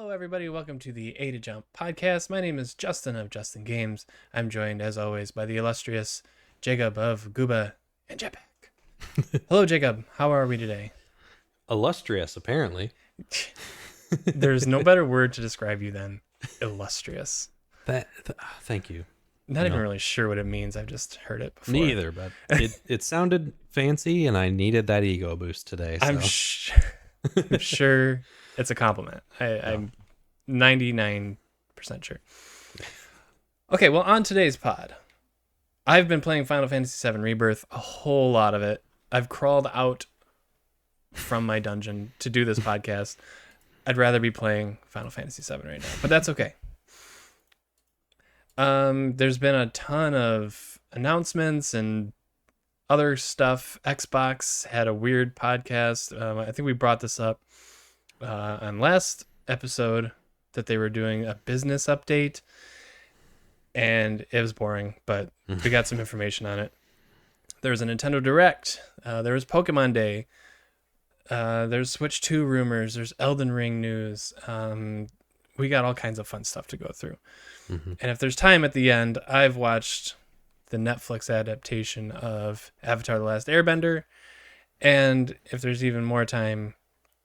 Hello, everybody. Welcome to the A to Jump podcast. My name is Justin of Justin Games. I'm joined, as always, by the illustrious Jacob of Gooba and Jetpack. Hello, Jacob. How are we today? Illustrious, apparently. There's no better word to describe you than illustrious. Thank you. Not even really sure what it means. I've just heard it before. Me either, but it sounded fancy, and I needed that ego boost today. So. I'm sure it's a compliment. I'm 99% sure. Okay, well, on today's pod, I've been playing Final Fantasy VII Rebirth, a whole lot of it. I've crawled out from my dungeon to do this podcast. I'd rather be playing Final Fantasy VII right now, but that's okay. There's been a ton of announcements and other stuff. Xbox had a weird podcast. I think we brought this up on last episode that they were doing a business update, and it was boring, but we got some information on it. There was a Nintendo Direct. There was Pokemon Day. There's Switch 2 rumors. There's Elden Ring news. We got all kinds of fun stuff to go through. And if there's time at the end, I've watched the Netflix adaptation of Avatar: The Last Airbender. And if there's even more time,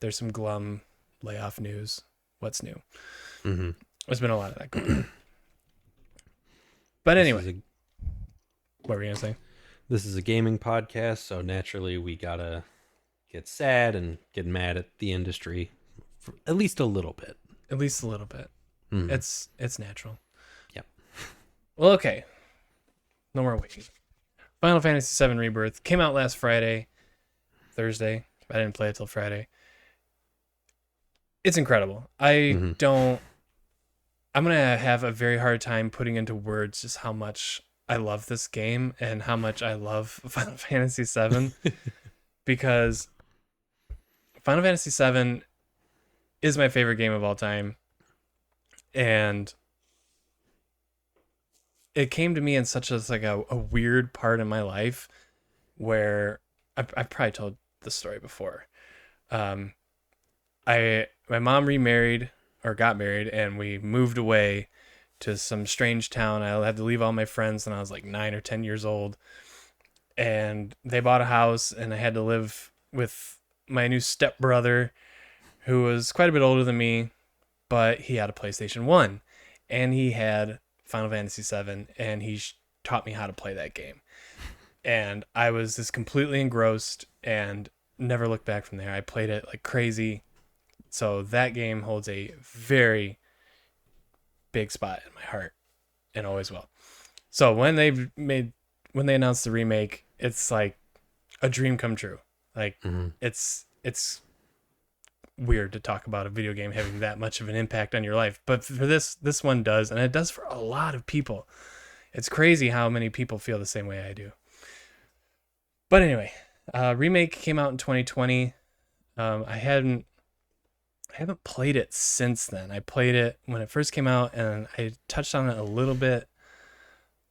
there's some glum layoff news. What's new? There's been a lot of that going on. But anyway, what were you going to say? This is a gaming podcast, so naturally we gotta get sad and get mad at the industry for at least a little bit. At least a little bit. It's natural. Yep. Well, okay. No more waiting. Final Fantasy VII Rebirth came out last Thursday. I didn't play it till Friday. It's incredible. I'm going to have a very hard time putting into words just how much I love this game and how much I love Final Fantasy VII because Final Fantasy VII is my favorite game of all time. And it came to me in such a weird part in my life where I've probably told this story before. My mom remarried or got married, and we moved away to some strange town. I had to leave all my friends when I was like 9 or 10 years old, and they bought a house, and I had to live with my new stepbrother, who was quite a bit older than me, but he had a PlayStation 1, and he had Final Fantasy VII, and he taught me how to play that game. And I was just completely engrossed and never looked back from there. I played it like crazy. So that game holds a very big spot in my heart and always will. So when they announced the remake, it's like a dream come true. Like it's weird to talk about a video game having that much of an impact on your life, but for this one does, and it does for a lot of people. It's crazy how many people feel the same way I do. But anyway, remake came out in 2020. I haven't played it since then. I played it when it first came out, and I touched on it a little bit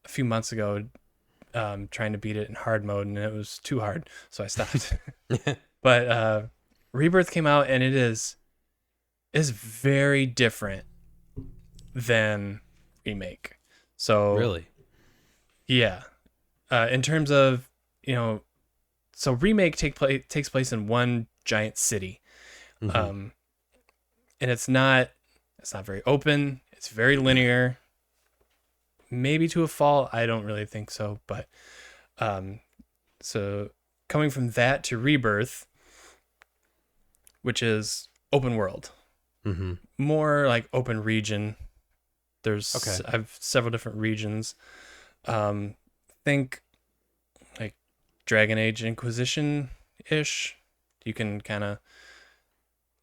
a few months ago, trying to beat it in hard mode, and it was too hard, so I stopped. But Rebirth came out, and it is very different than remake. So really, yeah. In terms of, so remake takes place in one giant city, and it's not very open. It's very linear. Maybe to a fault. I don't really think so, but so coming from that to Rebirth, which is open world, more like open region. I have several different regions. Think like Dragon Age Inquisition-ish. You can kind of...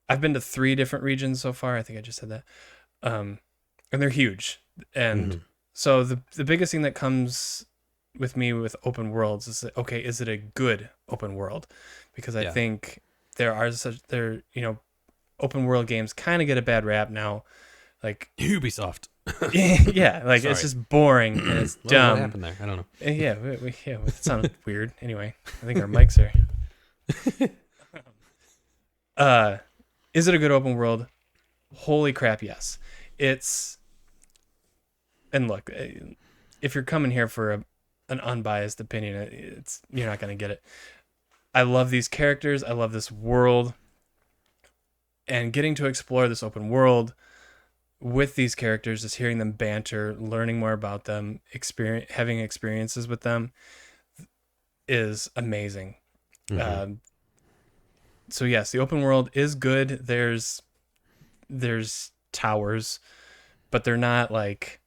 I've been to 3 different regions so far. I think I just said that. And they're huge. And so the biggest thing that comes with me with open worlds is that, okay, is it a good open world? Because I think open world games kind of get a bad rap now. Like Ubisoft. Yeah, like it's just boring and it's dumb. What happened there? I don't know. Yeah, it sounded weird. Anyway, I think our mics are. Is it a good open world? Holy crap, yes. It's and look, if you're coming here for an unbiased opinion, it's you're not going to get it. I love these characters. I love this world, and getting to explore this open world with these characters, just hearing them banter, learning more about them, having experiences with them is amazing. Mm-hmm. So yes, the open world is good. There's towers, but they're not like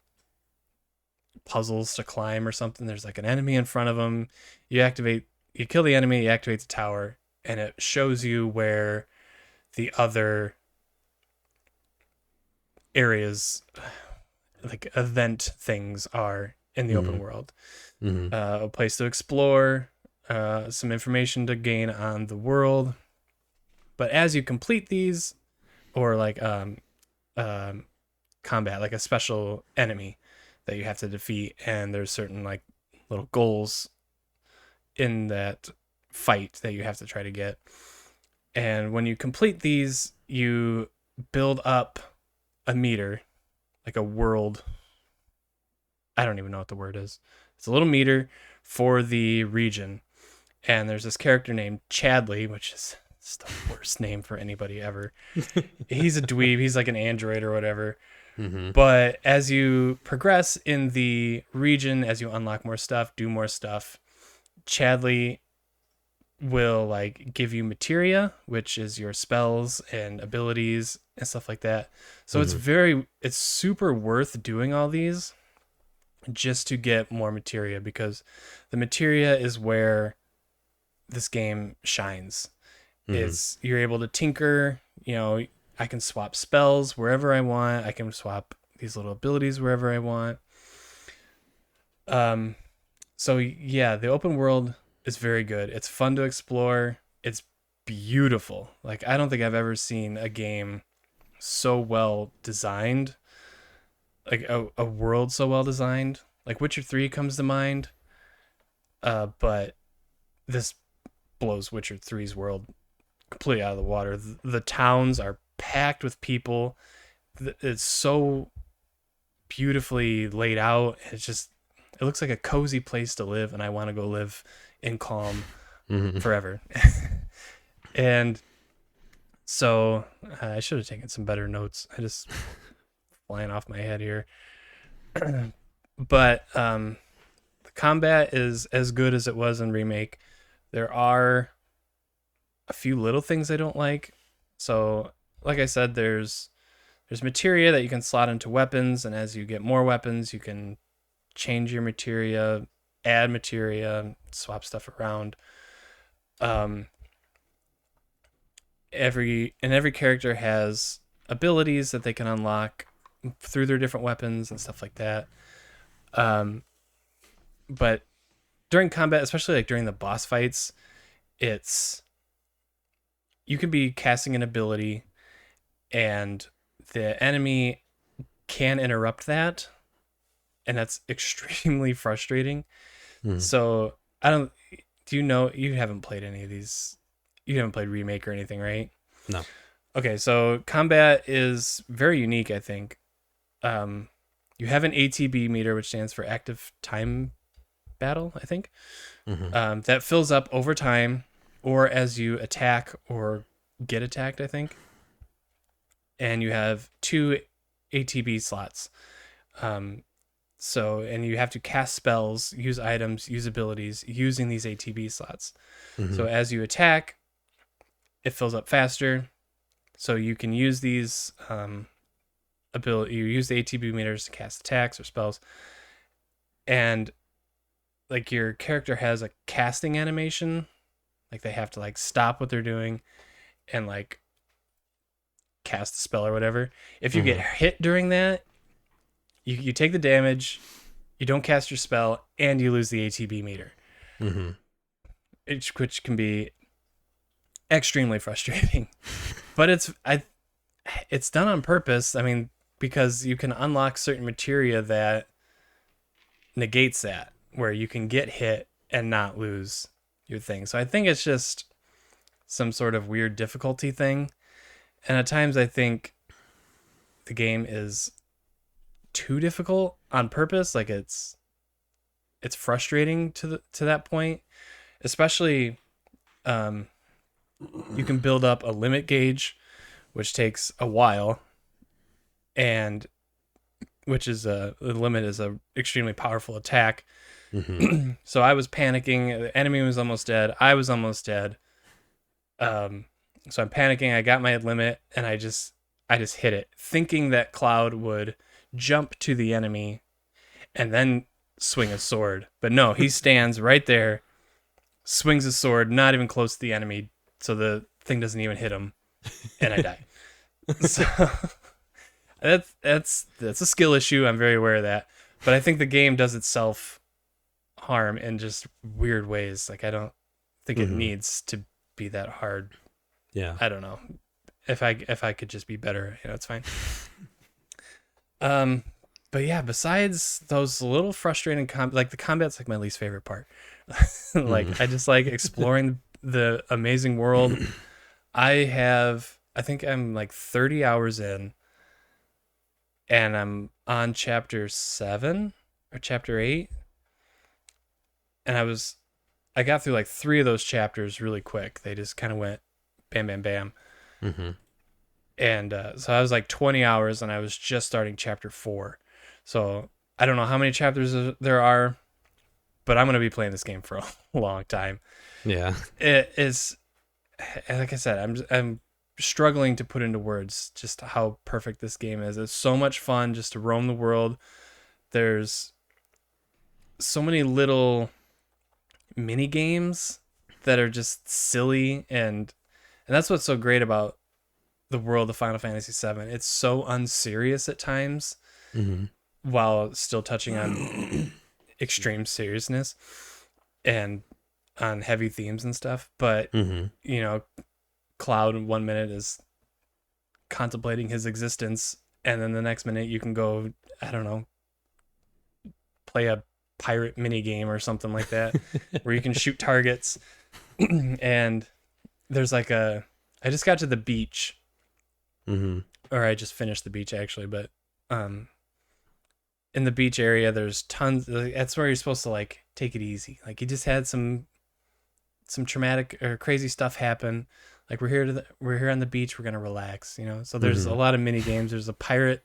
puzzles to climb or something. There's like an enemy in front of them. You kill the enemy, you activate the tower, and it shows you where the other areas, like event things, are in the open Mm-hmm. world. Mm-hmm. A place to explore, some information to gain on the world. But as you complete these, or like um, combat, like a special enemy that you have to defeat, and there's certain like little goals in that fight that you have to try to get. And when you complete these, you build up a meter, like a world. I don't even know what the word is. It's a little meter for the region. And there's this character named Chadley, which is the worst name for anybody ever. He's a dweeb. He's like an android or whatever. Mm-hmm. But as you progress in the region, as you unlock more stuff, do more stuff, Chadley will like give you materia, which is your spells and abilities and stuff like that. So it's super worth doing all these just to get more materia, because the materia is where this game shines. Mm-hmm. Is you're able to tinker, I can swap spells wherever I want. I can swap these little abilities wherever I want. So yeah, the open world is very good. It's fun to explore. It's beautiful. Like, I don't think I've ever seen a game so well designed, like a world so well designed. Like Witcher 3 comes to mind, but this blows Witcher 3's world completely out of the water. The towns are packed with people. It's so beautifully laid out. It looks like a cozy place to live, and I want to go live in calm Mm-hmm. forever. And so I should have taken some better notes. I just flying off my head here. But the combat is as good as it was in Remake. There are a few little things I don't like. So, like I said, there's materia that you can slot into weapons, and as you get more weapons, you can change your materia, add materia, swap stuff around. Every character has abilities that they can unlock through their different weapons and stuff like that. But during combat, especially like during the boss fights, you can be casting an ability, and the enemy can interrupt that, and that's extremely frustrating. Mm-hmm. So I don't. Do you know, you haven't played any of these? You haven't played Remake or anything, right? No. Okay, so combat is very unique, I think. You have an ATB meter, which stands for active time battle, I think. Mm-hmm. That fills up over time, or as you attack or get attacked, I think. And you have 2 ATB slots. And you have to cast spells, use items, use abilities using these ATB slots. Mm-hmm. So as you attack, it fills up faster. So you can use these you use the ATB meters to cast attacks or spells. And like your character has a casting animation, like they have to like stop what they're doing and like cast a spell or whatever. If you get hit during that, you take the damage, you don't cast your spell, and you lose the ATB meter. Mm-hmm. Which can be extremely frustrating. But it's done on purpose. I mean, because you can unlock certain materia that negates that, where you can get hit and not lose your thing. So I think it's just some sort of weird difficulty thing. And at times I think the game is too difficult on purpose. Like it's frustrating to that point, especially you can build up a limit gauge, which takes a while, and which is the limit is a extremely powerful attack. So I was panicking. The enemy was almost dead. I was almost dead. So I'm panicking. I got my limit, and I just hit it, thinking that Cloud would jump to the enemy and then swing a sword. But no, he stands right there, swings a sword, not even close to the enemy, so the thing doesn't even hit him, and I die. So that's a skill issue. I'm very aware of that. But I think the game does itself harm in just weird ways. Like I don't think it needs to be that hard. Yeah. I don't know. If I could just be better, it's fine. But yeah, besides those little frustrating like the combat's like my least favorite part. Like I just like exploring the amazing world. I think I'm like 30 hours in, and I'm on chapter 7 or chapter 8. And I got through like 3 of those chapters really quick. They just kind of went bam, bam, bam. And so I was like 20 hours, and I was just starting chapter 4. So I don't know how many chapters there are, but I'm going to be playing this game for a long time. Yeah. It is, like I said, I'm struggling to put into words just how perfect this game is. It's so much fun just to roam the world. There's so many little mini games that are just silly, and that's what's so great about the world of Final Fantasy VII. It's so unserious at times, while still touching on extreme seriousness and on heavy themes and stuff. But Cloud 1 minute is contemplating his existence, and then the next minute you can go, I don't know, play a pirate mini game or something like that, where you can shoot targets. And there's like I just got to the beach, or I just finished the beach actually, but in the beach area there's tons. That's where you're supposed to like take it easy. Like you just had some traumatic or crazy stuff happen. Like we're here on the beach, we're gonna relax, So there's a lot of mini games. There's a pirate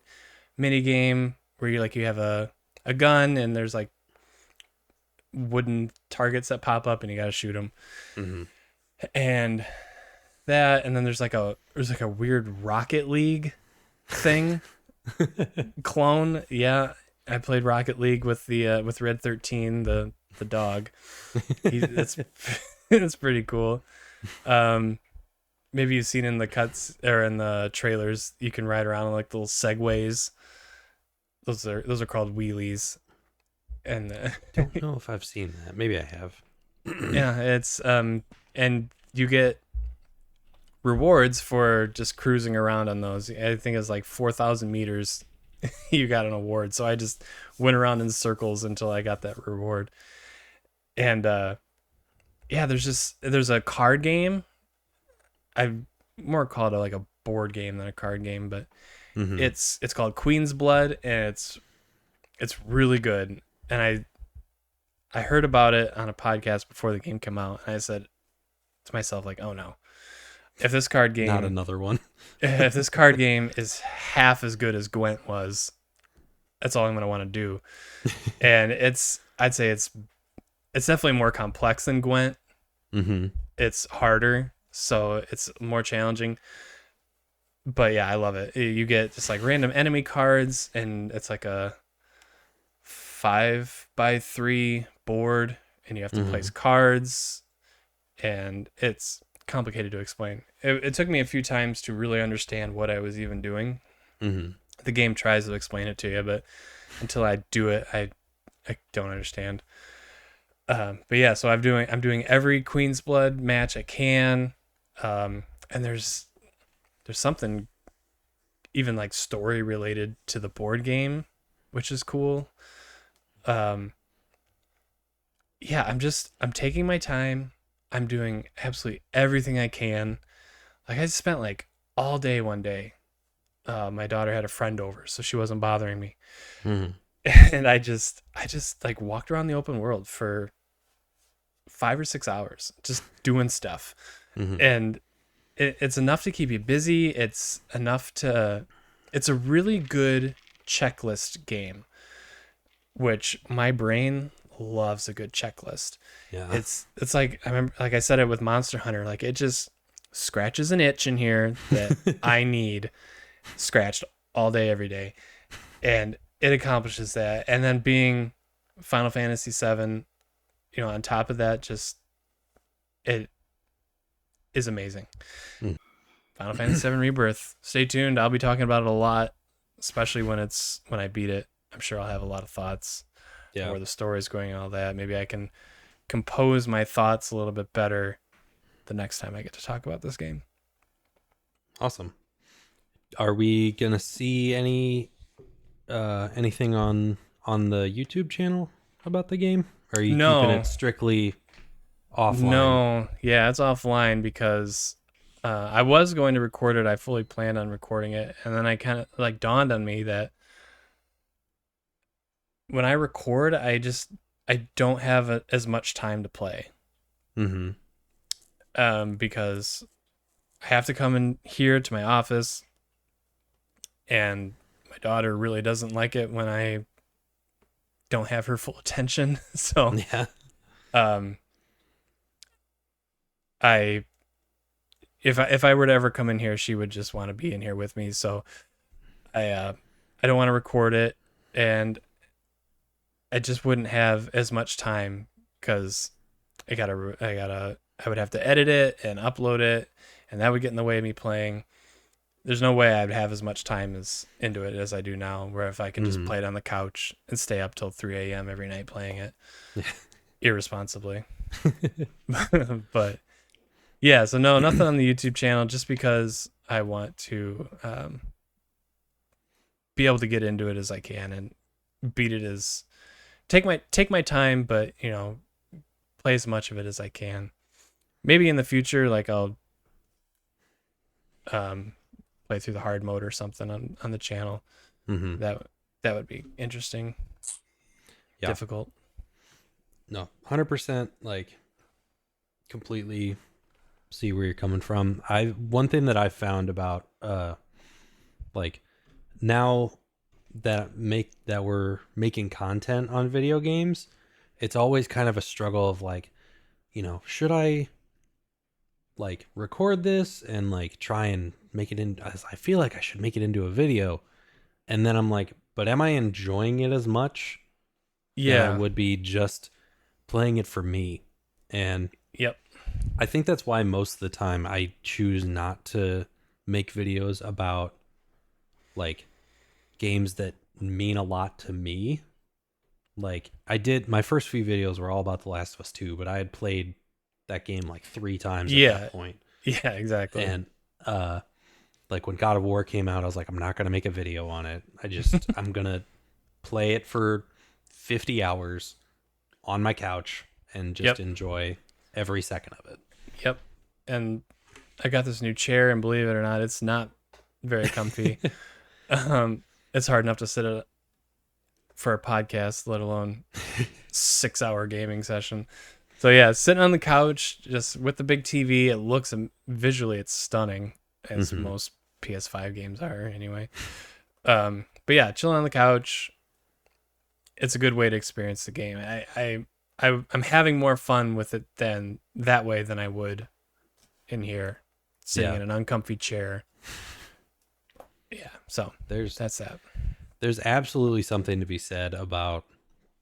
mini game where you have a gun, and there's like wooden targets that pop up, and you gotta shoot them. And then there's like a weird Rocket League thing clone. Yeah, I played Rocket League with the with Red 13, the dog. It's pretty cool. Maybe you've seen in the cuts or in the trailers, you can ride around on like little segways. Those are called wheelies. And don't know if I've seen that. Maybe I have. Yeah, it's and you get rewards for just cruising around on those. I think it's like 4,000 meters. You got an award. So I just went around in circles until I got that reward. And yeah, there's a card game. I more call it like a board game than a card game, but it's called Queen's Blood, and it's really good. And I heard about it on a podcast before the game came out, and I said to myself, like, oh no, if this card game, not another one, if this card game is half as good as Gwent was, that's all I'm going to want to do. And I'd say it's definitely more complex than Gwent. It's harder, so it's more challenging. But yeah, I love it. You get just like random enemy cards, and it's like a 5x3 board, and you have to place cards, and it's complicated to explain. It took me a few times to really understand what I was even doing. The game tries to explain it to you, but until I do it, I don't understand. But yeah, so I'm doing every Queen's Blood match I can, and there's something even like story related to the board game, which is cool. Yeah, I'm taking my time. I'm doing absolutely everything I can. Like I spent like all day one day my daughter had a friend over, so she wasn't bothering me. Mhm. And I just like walked around the open world for 5 or 6 hours, just doing stuff. Mhm. And it's enough to keep you busy. It's a really good checklist game, which my brain loves a good checklist. Yeah. It's like, I remember, like I said it with Monster Hunter, like it just scratches an itch in here that I need scratched all day, every day. And it accomplishes that. And then being Final Fantasy VII, on top of that, just it is amazing. Mm. Final Fantasy VII Rebirth. Stay tuned. I'll be talking about it a lot, especially when I beat it. I'm sure I'll have a lot of thoughts on Yeah. where the story is going and all that. Maybe I can compose my thoughts a little bit better the next time I get to talk about this game. Awesome. Are we gonna see anything on the YouTube channel about the game? Or are you keeping No, it strictly offline? no, yeah, it's offline because I was going to record it. I fully planned on recording it, and then I kind of like dawned on me that when I record, I don't have as much time to play. Mm-hmm. Because I have to come in here to my office, and my daughter really doesn't like it when I don't have her full attention. So, Yeah. um, I if I were to ever come in here, she would just want to be in here with me. So I don't want to record it, and I just wouldn't have as much time because I would have to edit it and upload it, and that would get in the way of me playing. There's no way I'd have as much time into it as I do now, where if I can just Mm-hmm. play it on the couch and stay up till 3 a.m. every night playing it irresponsibly. But yeah, so no, nothing on the YouTube channel, just because I want to be able to get into it as I can and beat it as take my time, but play as much of it as I can. Maybe in the future, like I'll um, play through the hard mode or something on the channel. Mm-hmm. That would be interesting. Yeah. Difficult. No, 100%. Like, completely see where you're coming from. One thing that I found about like now that we're making content on video games, it's always kind of a struggle of like, should I like record this and like try and make it in, I feel like I should make it into a video, and then I'm like, but am I enjoying it as much than I Yeah. would be just playing it for me? And Yep. I think that's why most of the time I choose not to make videos about like games that mean a lot to me. Like my first few videos were all about The Last of Us 2, but I had played that game like 3 times at Yeah. that point. Yeah. Exactly. And like when God of War came out, I was like, I'm not gonna make a video on it. I'm gonna play it for 50 hours on my couch and just Yep. enjoy every second of it. Yep. And I got this new chair, and believe it or not, it's not very comfy. It's hard enough to sit for a podcast, let alone 6-hour gaming session. So yeah, sitting on the couch just with the big TV, it looks visually it's stunning, as Mhm. most PS5 games are anyway. But yeah, chilling on the couch, it's a good way to experience the game. I'm having more fun with it than that way than I would in here, sitting Yeah. in an uncomfy chair. Yeah, so There's that's that. there's absolutely something to be said about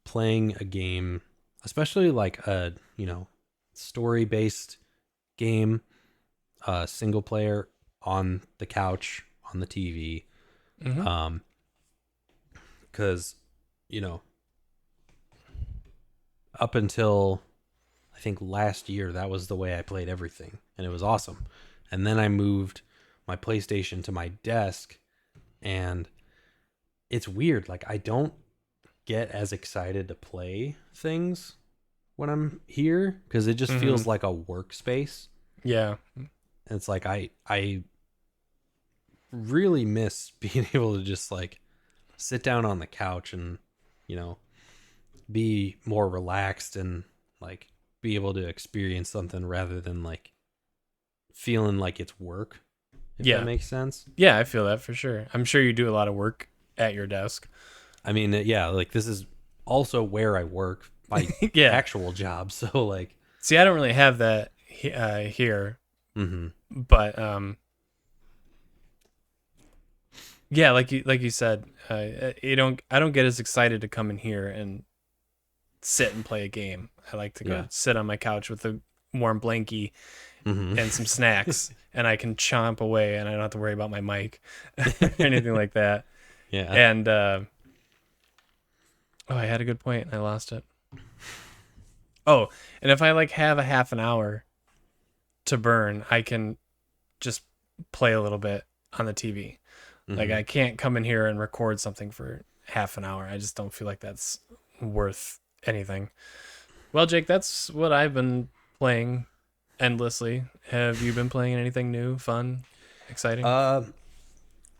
playing a game, especially like a, story-based game, single player on the couch, on the TV. Mm-hmm. Because, up until I think last year, that was the way I played everything, and it was awesome. And then I moved my PlayStation to my desk, and it's weird. Like, I don't get as excited to play things when I'm here because it just Mm-hmm. feels like a workspace. Yeah. And it's like I really miss being able to just like sit down on the couch and, you know, be more relaxed and like be able to experience something rather than like feeling like it's work, if that Yeah. makes sense. Yeah, I feel that for sure. I'm sure you do a lot of work at your desk. I mean, yeah, like this is also where I work, my Yeah. actual job. So like, See, I don't really have that here, mm-hmm. but yeah, like you said, I don't get as excited to come in here and sit and play a game. I like to go Yeah. sit on my couch with a warm blankie Mm-hmm. and some snacks, and I can chomp away, and I don't have to worry about my mic or anything like that. Yeah. And oh, I had a good point, and I lost it. Oh, and if I like have a half an hour to burn, I can just play a little bit on the TV. Like Mm-hmm. I can't come in here and record something for half an hour. I just don't feel like that's worth anything. Well, Jake, that's what I've been playing endlessly. Have you been playing anything new, fun, exciting? Uh,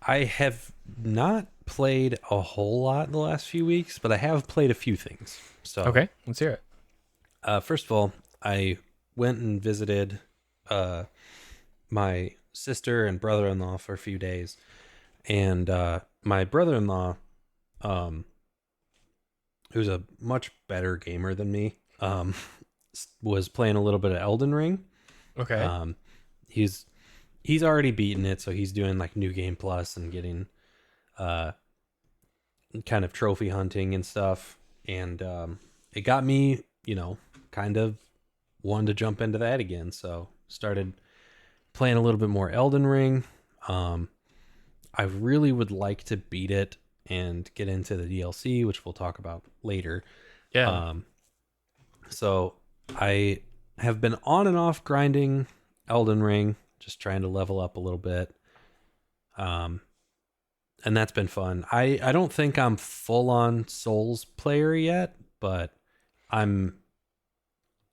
I have not played a whole lot in the last few weeks, but I have played a few things. So, Okay, let's hear it. first of all, I went and visited uh, my sister and brother-in-law for a few days, and my brother-in-law, um, who's a much better gamer than me, was playing a little bit of Elden Ring. Okay. Um, he's he's already beaten it, so he's doing like New Game Plus and getting uh kind of trophy hunting and stuff. And it got me, you know, kind of wanted to jump into that again. So started playing a little bit more Elden Ring. Um, I really would like to beat it and get into the DLC, which we'll talk about later. Yeah. Um, so I have been on and off grinding Elden Ring, just trying to level up a little bit. Um, and that's been fun. I don't think I'm full on Souls player yet, but I'm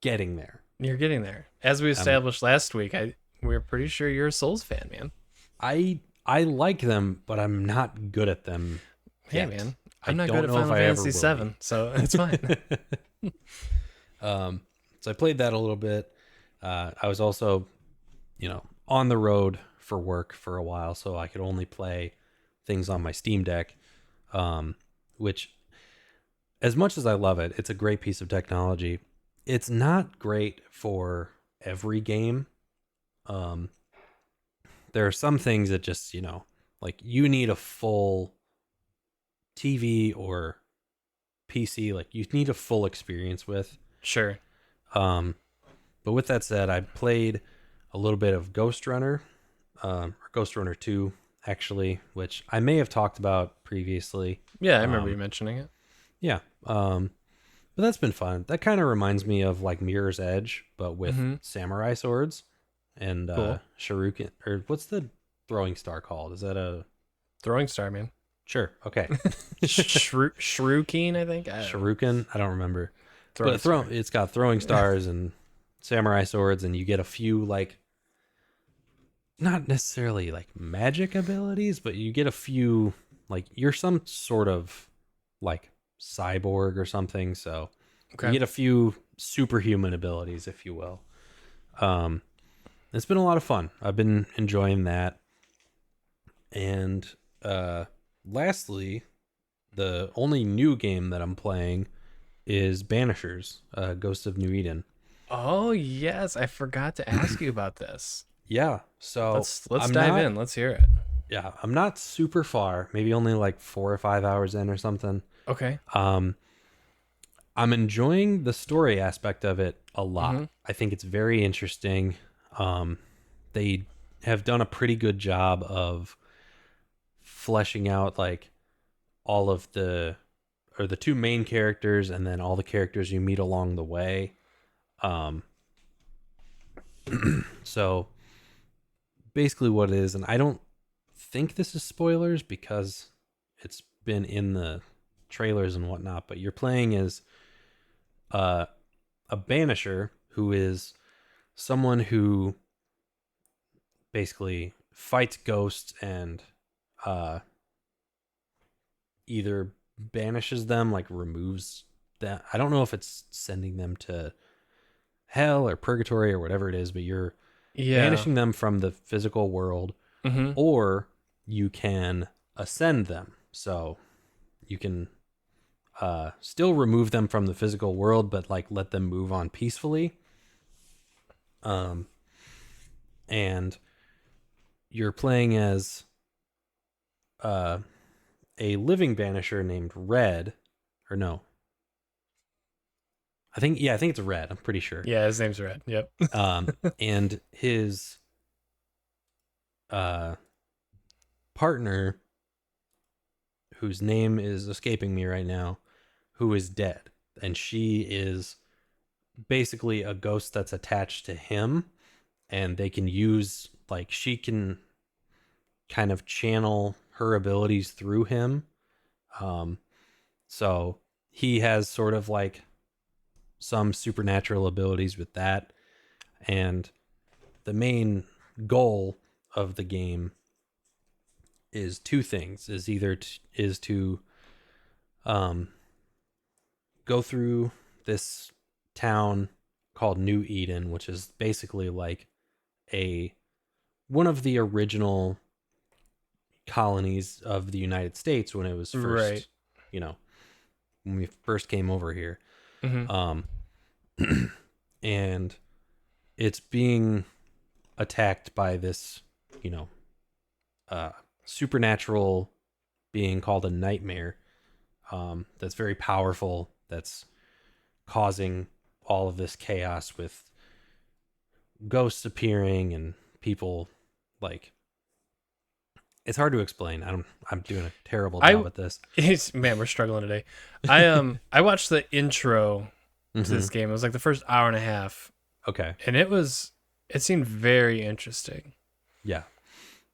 getting there. You're getting there. As we Um, established last week, we're pretty sure you're a Souls fan, man. I like them, but I'm not good at them Hey, yet. man. I I'm not don't good at know if Final I ever Fantasy will VII, so it's fine. be. So I played that a little bit. I was also, you know, on the road for work for a while, so I could only play things on my Steam Deck, which, as much as I love it, it's a great piece of technology. It's not great for every game. Um, there are some things that just, you know, like you need a full TV or PC, like you need a full experience with. Sure. Um, but with that said, I played a little bit of Ghost Runner, or Ghost Runner 2, actually, which I may have talked about previously. Yeah, I remember you Um, mentioning it. yeah. But that's been fun. That kind of reminds me of like Mirror's Edge, but with Mm-hmm. samurai swords and Cool. shuriken, or what's the throwing star called? Is that a Throwing Star, man. sure? Okay, Shuriken, I think. I don't know. shuriken. I don't remember, Throwing but Star. it's got throwing stars and samurai swords, and you get a few like not necessarily like magic abilities, but you get a few like you're some sort of like cyborg or something. So you Okay. get a few superhuman abilities, if you will. Um, it's been a lot of fun. I've been enjoying that. And lastly, the only new game that I'm playing is Banishers, Ghost of New Eden. Oh yes, I forgot to ask you about this. Yeah, so Let's I'm dive not. in. Let's hear it. Yeah, I'm not super far. Maybe only like 4 or 5 hours in or something. Okay. Um, I'm enjoying the story aspect of it a lot. Mm-hmm. I think it's very interesting. They have done a pretty good job of fleshing out like all of the two main characters and then all the characters you meet along the way. Um, so basically what it is, and I don't think this is spoilers because it's been in the trailers and whatnot, but you're playing as uh, a banisher who is someone who basically fights ghosts and either banishes them, like removes that. I don't know if it's sending them to hell or purgatory or whatever it is, but you're Yeah. banishing them from the physical world, Mm-hmm. or you can ascend them. So you can still remove them from the physical world, but like let them move on peacefully. And you're playing as uh, a living banisher named Red, or no, I think it's Red. I'm pretty sure. Yeah, his name's Red. Yep. And his uh, partner, whose name is escaping me right now, who is dead, and she is basically a ghost that's attached to him, and they can use like she can kind of channel her abilities through him. Um, so he has sort of like some supernatural abilities with that, and the main goal of the game is two things: is either is to go through this town called New Eden, which is basically like a one of the original colonies of the United States when it was Right. first, you know, when we first came over here. Mm-hmm. Um, and it's being attacked by this, you know, uh, supernatural being called a nightmare. That's very powerful. That's causing all of this chaos with ghosts appearing and people like. It's hard to explain. I'm doing a terrible job I at this. it's man, we're struggling today. I watched the intro to Mm-hmm. this game. It was like the first hour and a half, Okay. and it seemed very interesting. Yeah.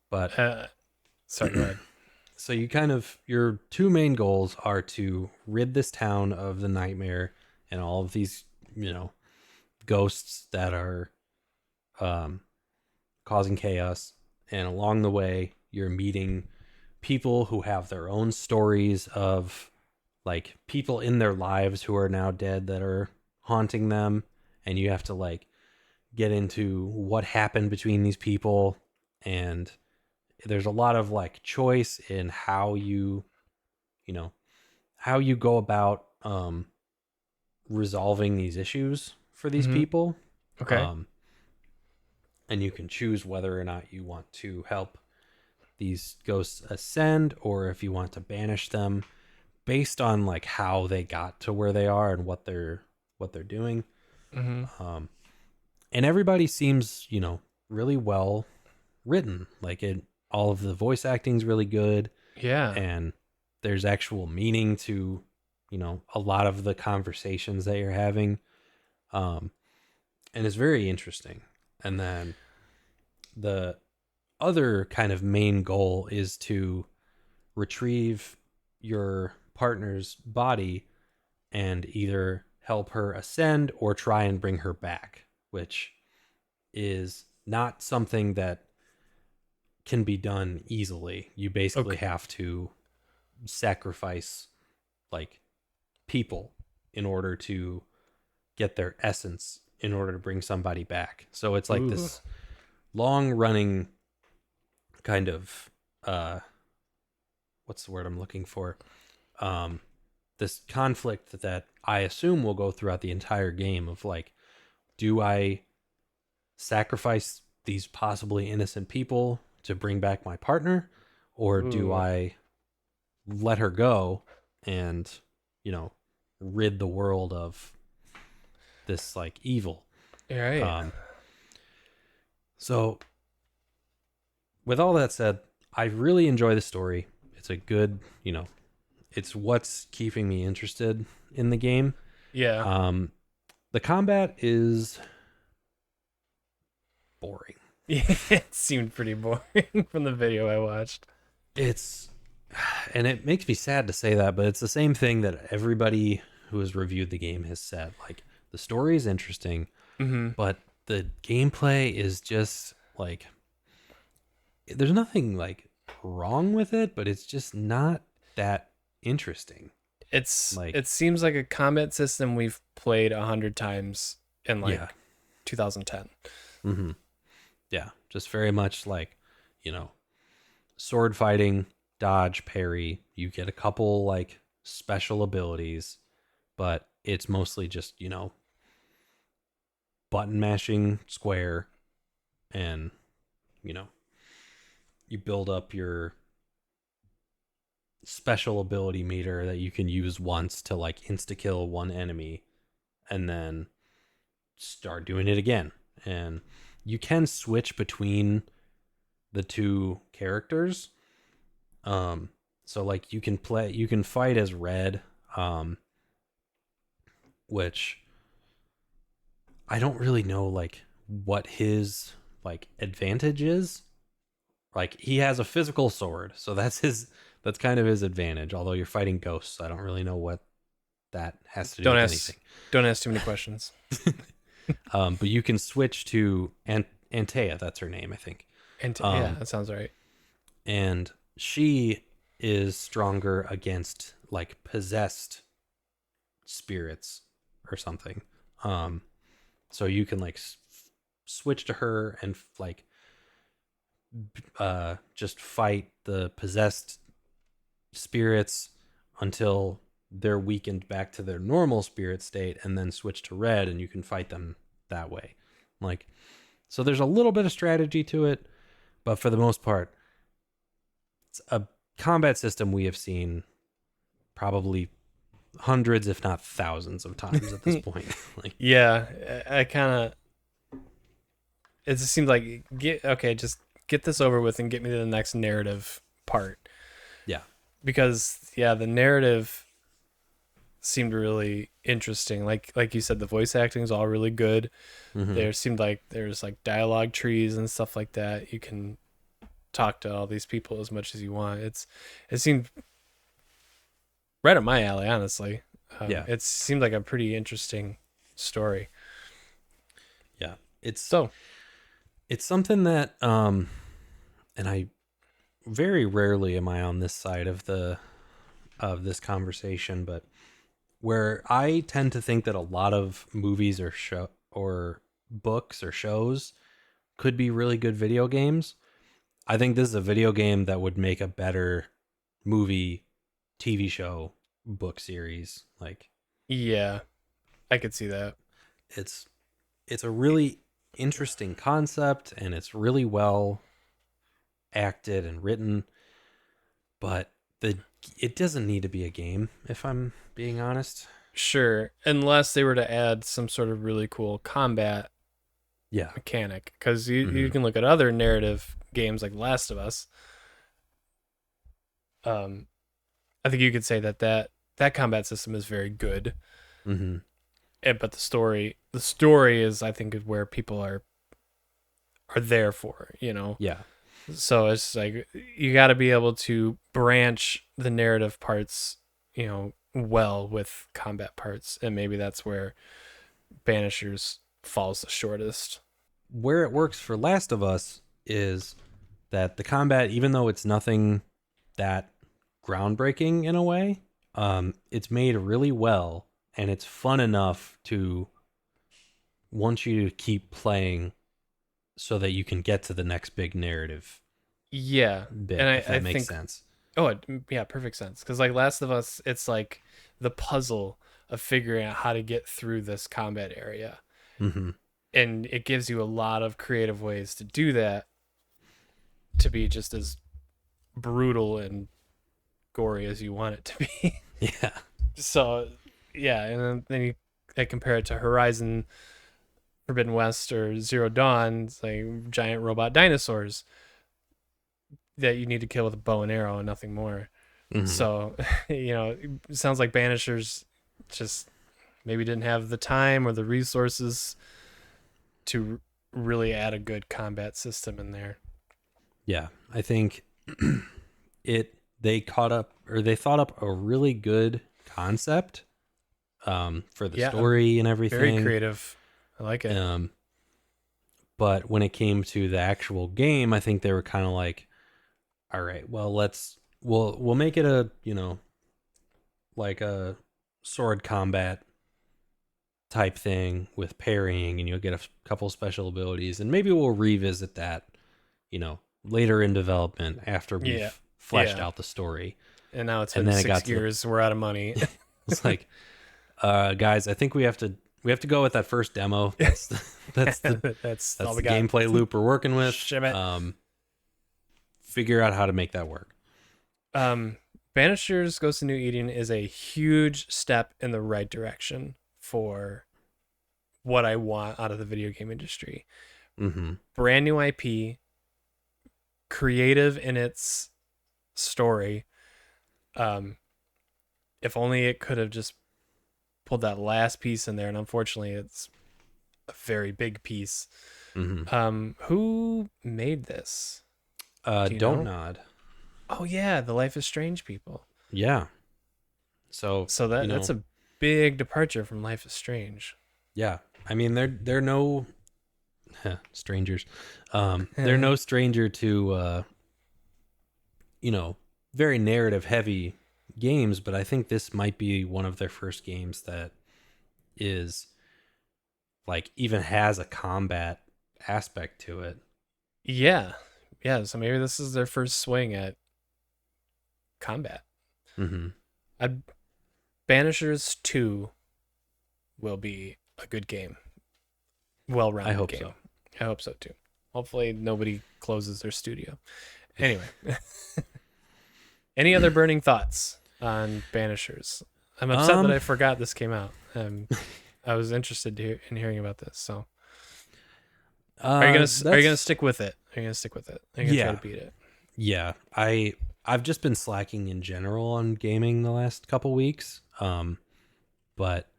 But Sorry, go ahead. so you kind of your two main goals are to rid this town of the nightmare and all of these, you know, ghosts that are um causing chaos, and along the way you're meeting people who have their own stories of like people in their lives who are now dead that are haunting them, and you have to like get into what happened between these people. And there's a lot of like choice in how you know how you go about resolving these issues for these Mm-hmm. people. Okay. um and you can choose whether or not you want to help these ghosts ascend or if you want to banish them based on like how they got to where they are and what they're doing. Mm-hmm. um and everybody seems, you know, really well written. Like it, all of the voice acting's really good, Yeah. and there's actual meaning to, you know, a lot of the conversations that you're having. um and it's very interesting. And then the other kind of main goal is to retrieve your partner's body and either help her ascend or try and bring her back, which is not something that can be done easily. You basically Okay. have to sacrifice like people in order to get their essence in order to bring somebody back. So it's like Ooh. this long running kind of what's the word I'm looking for? Um this conflict that I assume will go throughout the entire game of like, do I sacrifice these possibly innocent people to bring back my partner, or do Ooh. I let her go and, you know, rid the world of this like evil? All right. um so with all that said, I really enjoy the story. It's a good, you know, it's what's keeping me interested in the game. Yeah. um the combat is boring. It seemed pretty boring from the video I watched. It's, and it makes me sad to say that, but it's the same thing that everybody who has reviewed the game has said. Like, the story is interesting, Mm-hmm. but the gameplay is just like, there's nothing like wrong with it, but it's just not that interesting. Like, It seems like a combat system we've played 100 times in yeah. like 2010. Hmm. Yeah. Just very much like, you know, sword fighting, dodge, parry. You get a couple like special abilities, but it's mostly just, button mashing square, and, you know, you build up your special ability meter that you can use once to like insta kill one enemy, and then start doing it again. And you can switch between the two characters. So like you can fight as Red, which I don't really know like what his like advantage is. Like he has a physical sword, so that's kind of his advantage. Although you're fighting ghosts, I don't really know what that has to do Don't with ask anything. don't ask too many questions. But you can switch to Antea, that's her name, I think. And yeah, Um, that sounds right. and she is stronger against like possessed spirits or something. Um, so you can like switch to her and like just fight the possessed spirits until they're weakened back to their normal spirit state, and then switch to Red, and you can fight them that way. Like, so there's a little bit of strategy to it, but for the most part, it's a combat system we have seen probably hundreds, if not thousands, of times at this point. Like, Yeah, I kind of. It just seems like just get this over with and get me to the next narrative part, yeah. because yeah, the narrative seemed really interesting. Like you said, the voice acting is all really good. Hmm. There seemed like there's like dialogue trees and stuff like that. You can talk to all these people as much as you want. It seemed right up my alley, honestly. Yeah. It seemed like a pretty interesting story. Yeah. So It's something that and I very rarely am I on this side of this conversation, but where I tend to think that a lot of movies or show or books or shows could be really good video games. I think this is a video game that would make a better movie, TV show, book series. Like, yeah, I could see that. it's it's a really interesting concept, and it's really well acted and written, but the it doesn't need to be a game, if I'm being honest. Sure, unless they were to add some sort of really cool combat Yeah. mechanic, because you Hmm. can look at other narrative games like Last of Us. Um, I think you could say that combat system is very good, Hmm. but the story is, I think, is where people are there for, Yeah. So it's like you got to be able to branch the narrative parts, well with combat parts, and maybe that's where Banishers falls the shortest. Where it works for Last of Us is that the combat, even though it's nothing that groundbreaking in a way, it's made really well, and it's fun enough to want you to keep playing so that you can get to the next big narrative Yeah, bit, and if I that makes think sense. yeah, perfect sense. Because like Last of Us, it's like the puzzle of figuring out how to get through this combat area, Hmm. and it gives you a lot of creative ways to do that, to be just as brutal and gory as you want it to be. Yeah. So yeah, and then I compare it to Horizon Forbidden West or Zero Dawn. It's like giant robot dinosaurs that you need to kill with a bow and arrow and nothing more. Hmm. So, it sounds like Banishers just maybe didn't have the time or the resources to really add a good combat system in there. Yeah. I think they caught up, or they thought up a really good concept for the Yeah, story and very everything. creative. I like it. Um, But when it came to the actual game, I think they were kind of like, all right, well, we'll make it a, like a sword combat type thing with parrying, and you'll get a couple special abilities, and maybe we'll revisit that, later in development after Yeah. we've fleshed Yeah. out the story. And now it's And been then it 6 got to years. We're out of money. it's like, guys, I think we have to go with that first demo. That's That's that's all the we got. gameplay loop we're working with. Ship it. Figure out how to make that work. Banishers Ghost of New Eden is a huge step in the right direction for what I want out of the video game industry. Mm-hmm. Brand new IP, creative in its story. If only it could have just pulled that last piece in there, and unfortunately it's a very big piece. Mm-hmm. Who made this? Don't Nod. Oh yeah, the Life is Strange people. Yeah. So that's a big departure from Life is Strange. Yeah. I mean, they're no strangers. They're no stranger to very narrative heavy games, but I think this might be one of their first games that is like even has a combat aspect to it. Yeah. So maybe this is their first swing at combat. Mm-hmm. Banishers 2 will be a good game. Well-rounded I hope game. so. I hope so too. Hopefully nobody closes their studio. Anyway. Any other burning thoughts on Banishers? I'm upset that I forgot this came out. I was interested in hearing about this. So, are you gonna stick with it? Are you gonna stick with it? Are you gonna try to beat it? Yeah, I've just been slacking in general on gaming the last couple weeks. But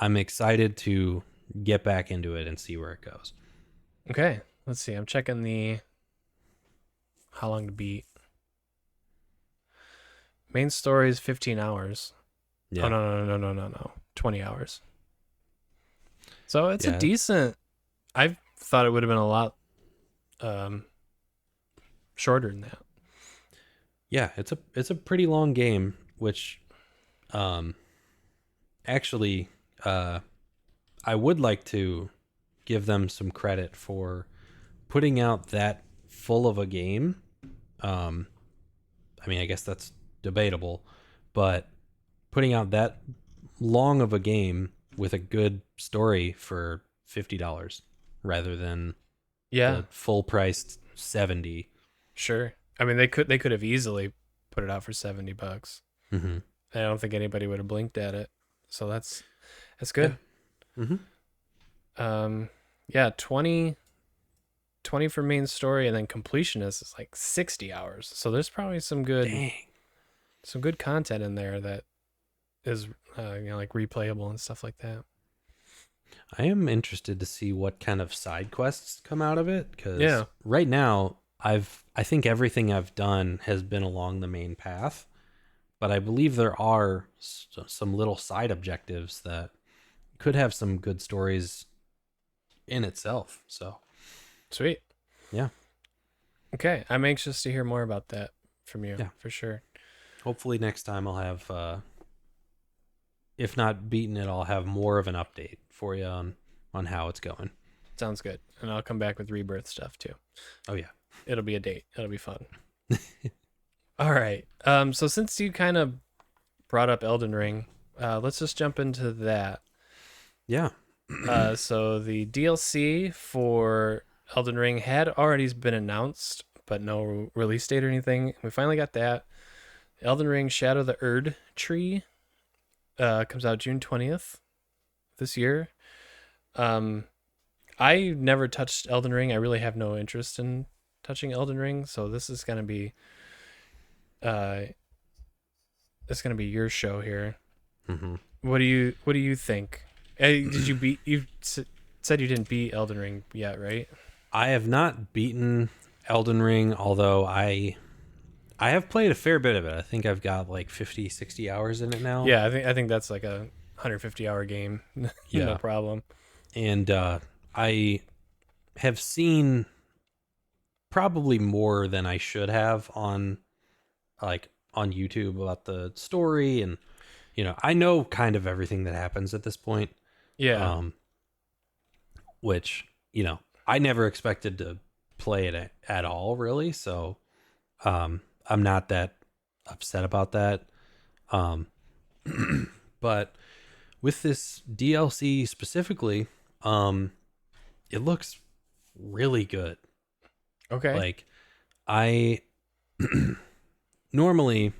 I'm excited to get back into it and see where it goes. Okay, let's see. I'm checking the how long to beat. Main story is 15 hours. Yeah. Oh, no. 20 hours. So it's a decent... I thought it would have been a lot shorter than that. Yeah, it's a pretty long game, which actually I would like to give them some credit for putting out that full of a game. I mean, I guess that's debatable, but putting out that long of a game with a good story for $50 rather than the full priced $70. Sure. I mean, they could have easily put it out for $70. Mm-hmm. I don't think anybody would have blinked at it. So that's good. Yeah. Mm-hmm. 20 for main story, and then completionist is like 60 hours. So there's probably some good content in there that is like replayable and stuff like that. I am interested to see what kind of side quests come out of it, because right now I think everything I've done has been along the main path, but I believe there are some little side objectives that could have some good stories in itself. So sweet. Yeah. Okay, I'm anxious to hear more about that from you. Yeah, for sure. Hopefully next time I'll have if not beaten it, I'll have more of an update for you on how it's going. Sounds good. And I'll come back with Rebirth stuff too. Oh yeah. It'll be a date. It'll be fun. All right. So since you kind of brought up Elden Ring, let's just jump into that. Yeah. So the DLC for Elden Ring had already been announced, but no release date or anything. We finally got that. Elden Ring Shadow of the Erd Tree comes out June 20th this year. I never touched Elden Ring. I really have no interest in touching Elden Ring, so this is gonna be your show here. Mm-hmm. What do you think? Did you beat? You said you didn't beat Elden Ring yet, right? I have not beaten Elden Ring, although I have played a fair bit of it. I think I've got like 50, 60 hours in it now. Yeah, I think that's like a 150-hour game. Yeah. No problem. And I have seen probably more than I should have on on YouTube about the story, and I know kind of everything that happens at this point. Yeah. Um, which I never expected to play it at all, really. So I'm not that upset about that. Um, but with this DLC specifically, it looks really good. Okay. Like I normally,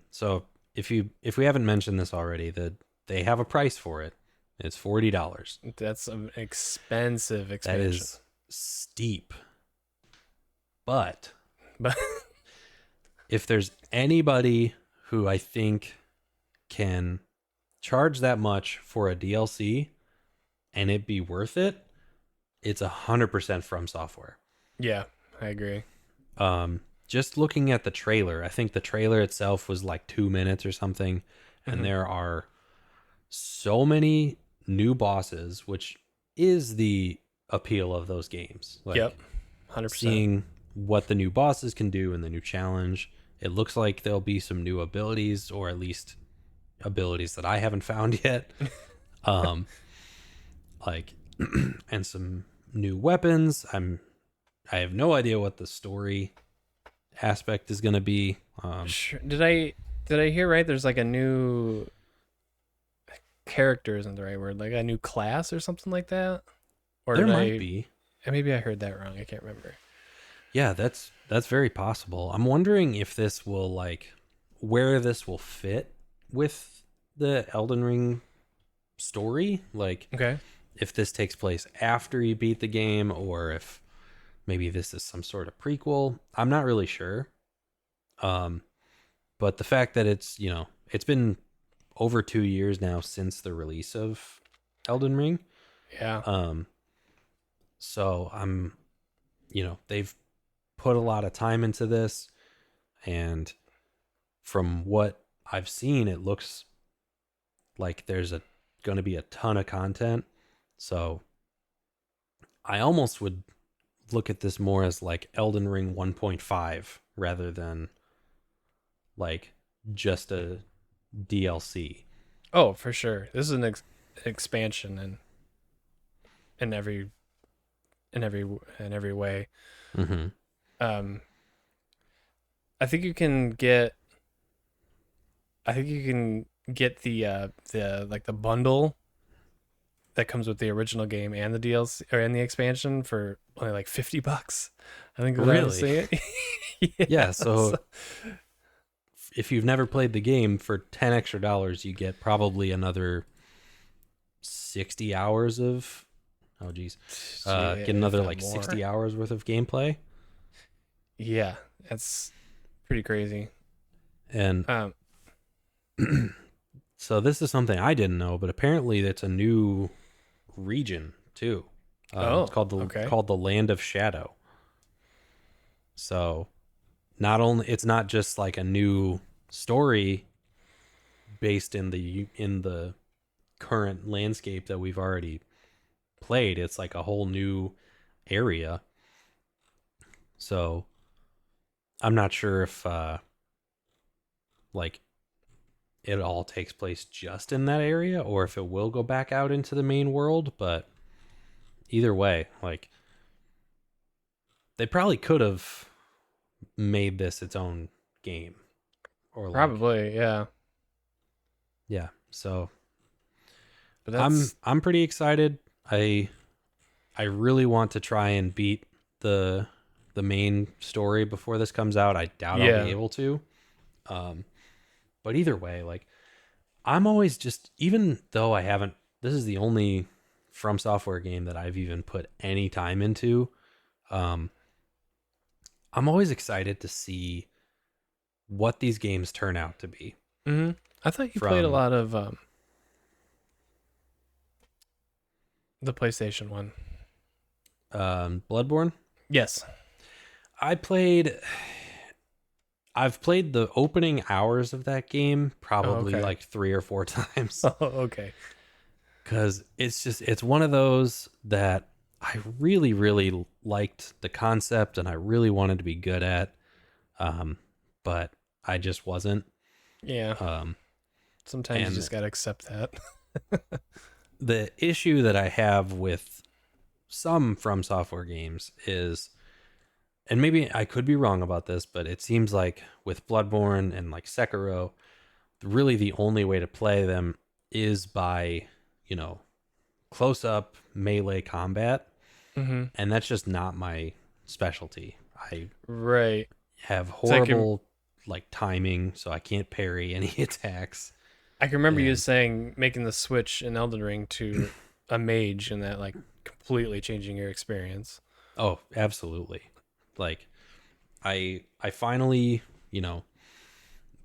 so if we haven't mentioned this already, that they have a price for it. It's $40. That's an expensive That expansion. is steep. But But if there's anybody who I think can charge that much for a DLC and it be worth it, it's 100% From Software. yeah, I agree. Just looking at the trailer, I think the trailer itself was like 2 minutes or something, and there are so many new bosses, which is the appeal of those games. Like, Yep. 100%. seeing what the new bosses can do in the new challenge. It looks like there'll be some new abilities, or at least abilities that I haven't found yet. Like and some new weapons. I have no idea what the story aspect is going to be. Sure. Did I hear right? There's like a new character isn't the right word, like a new class or something like that. Or There did might be. Maybe I heard that wrong. I can't remember. Yeah, that's very possible. I'm wondering if this will where this will fit with the Elden Ring story. Like, Okay. if this takes place after you beat the game, or if maybe this is some sort of prequel. I'm not really sure. But the fact that it's been over 2 years now since the release of Elden Ring. Yeah. So they've put a lot of time into this, and from what I've seen, it looks like there's going to be a ton of content. So I almost would look at this more as like Elden Ring 1.5 rather than like just a DLC. Oh, for sure. This is an expansion in every way. Mm-hmm. I think you can get. I think you can get the like the bundle that comes with the original game and the DLC or and the expansion for only like $50. I think that's how to say it. Yeah. So if you've never played the game, for $10 extra, you get probably another 60 hours of. Oh geez, get another like more. 60 hours worth of gameplay. Yeah, that's pretty crazy. And so this is something I didn't know, but apparently it's a new region too. It's called the Land of Shadow. So it's not just like a new story based in the current landscape that we've already played. It's like a whole new area. So I'm not sure if like it all takes place just in that area, or if it will go back out into the main world. But either way, like, they probably could have made this its own game, or probably, yeah. So, but I'm pretty excited. I really want to try and beat the main story before this comes out. I doubt I'll be able to. But either way, like, I'm always just, even though this is the only From Software game that I've even put any time into, I'm always excited to see what these games turn out to be. Mm-hmm. I thought you played a lot of the PlayStation one. Bloodborne? Yes. I've played the opening hours of that game probably like 3 or 4 times. Oh, okay. Because it's one of those that I really, really liked the concept and I really wanted to be good at, but I just wasn't. Yeah. Um, Sometimes you and just gotta accept that. the issue that I have with some From Software games is, and maybe I could be wrong about this, but it seems like with Bloodborne and like Sekiro, really the only way to play them is by, you know, close up melee combat. Hmm. And that's just not my specialty. I Right. have So horrible like timing, so I can't parry any attacks. I can remember you And saying making the switch in Elden Ring to a mage and that like completely changing your experience. oh, absolutely. Like I finally, you know,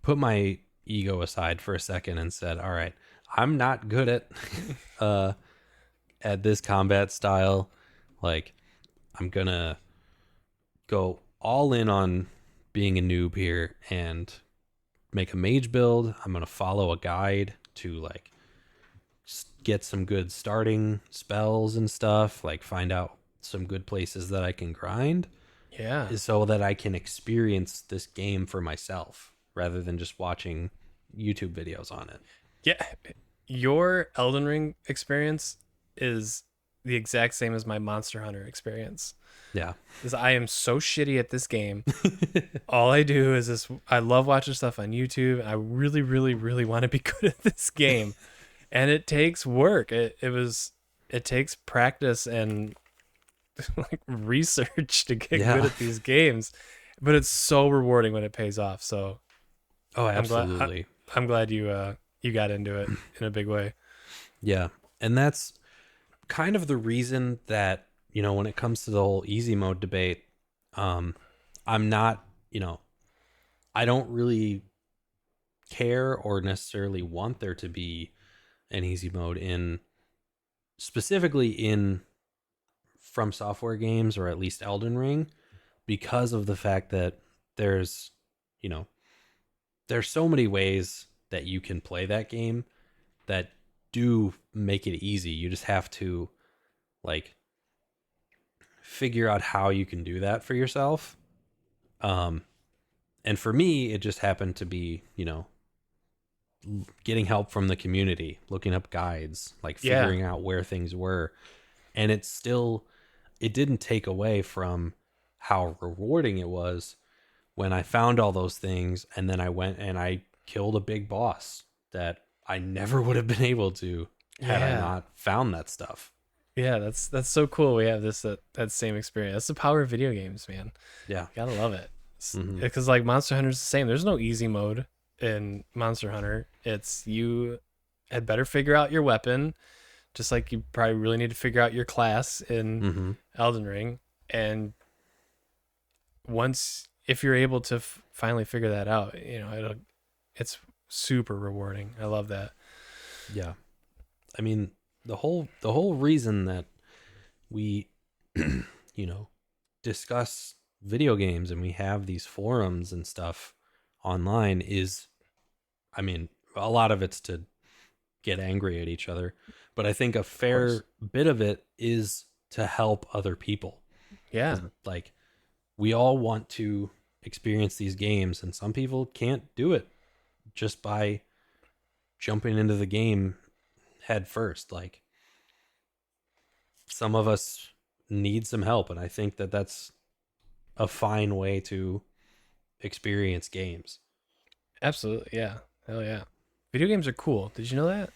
put my ego aside for a second and said, "All right, I'm not good uh at this combat style. Like I'm going to go all in on being a noob here and make a mage build. I'm going to follow a guide to like get some good starting spells and stuff, like find out some good places that I can grind Yeah. so that I can experience this game for myself rather than just watching YouTube videos on it." Yeah. Your Elden Ring experience is the exact same as my Monster Hunter experience. Yeah. Is I am so shitty at this game. All I do is this. I love watching stuff on YouTube. I really, really, really want to be good at this game, and it takes work. It takes practice and like research to get good Yeah. at these games, but it's so rewarding when it pays off. So Oh, I'm glad. absolutely. I'm glad you got into it in a big way. Yeah. And that's kind of the reason that, you know, when it comes to the whole easy mode debate, um, I'm not, you know, I don't really care or necessarily want there to be an easy mode in specifically in From Software games, or at least Elden Ring, because of the fact that there's, you know, there's so many ways that you can play that game that do make it easy. You just have to like figure out how you can do that for yourself. Um, and for me, it just happened to be, you know, getting help from the community, looking up guides, like Yeah, figuring out where things were. And it's still, it didn't take away from how rewarding it was when I found all those things. And then I went and I killed a big boss that I never would have been able to had I yeah, not found that stuff. yeah. That's so cool. We have that same experience. That's the power of video games, man. Yeah. Gotta love it. Hmm. Because like Monster Hunter's the same. There's no easy mode in Monster Hunter. It's you had better figure out your weapon, just like you probably really need to figure out your class in Hmm. Elden Ring. And once if you're able to finally figure that out, it's super rewarding. I love that. Yeah. I mean, the whole reason that we you know, discuss video games and we have these forums and stuff online is, I mean, a lot of it's to get angry at each other, but I think a Of course. fair bit of it is to help other people. Yeah. 'Cause, like, we all want to experience these games, and some people can't do it just by jumping into the game head first. Like, some of us need some help, and I think that that's a fine way to experience games. Absolutely. Yeah. Hell yeah. Video games are cool. Did you know that?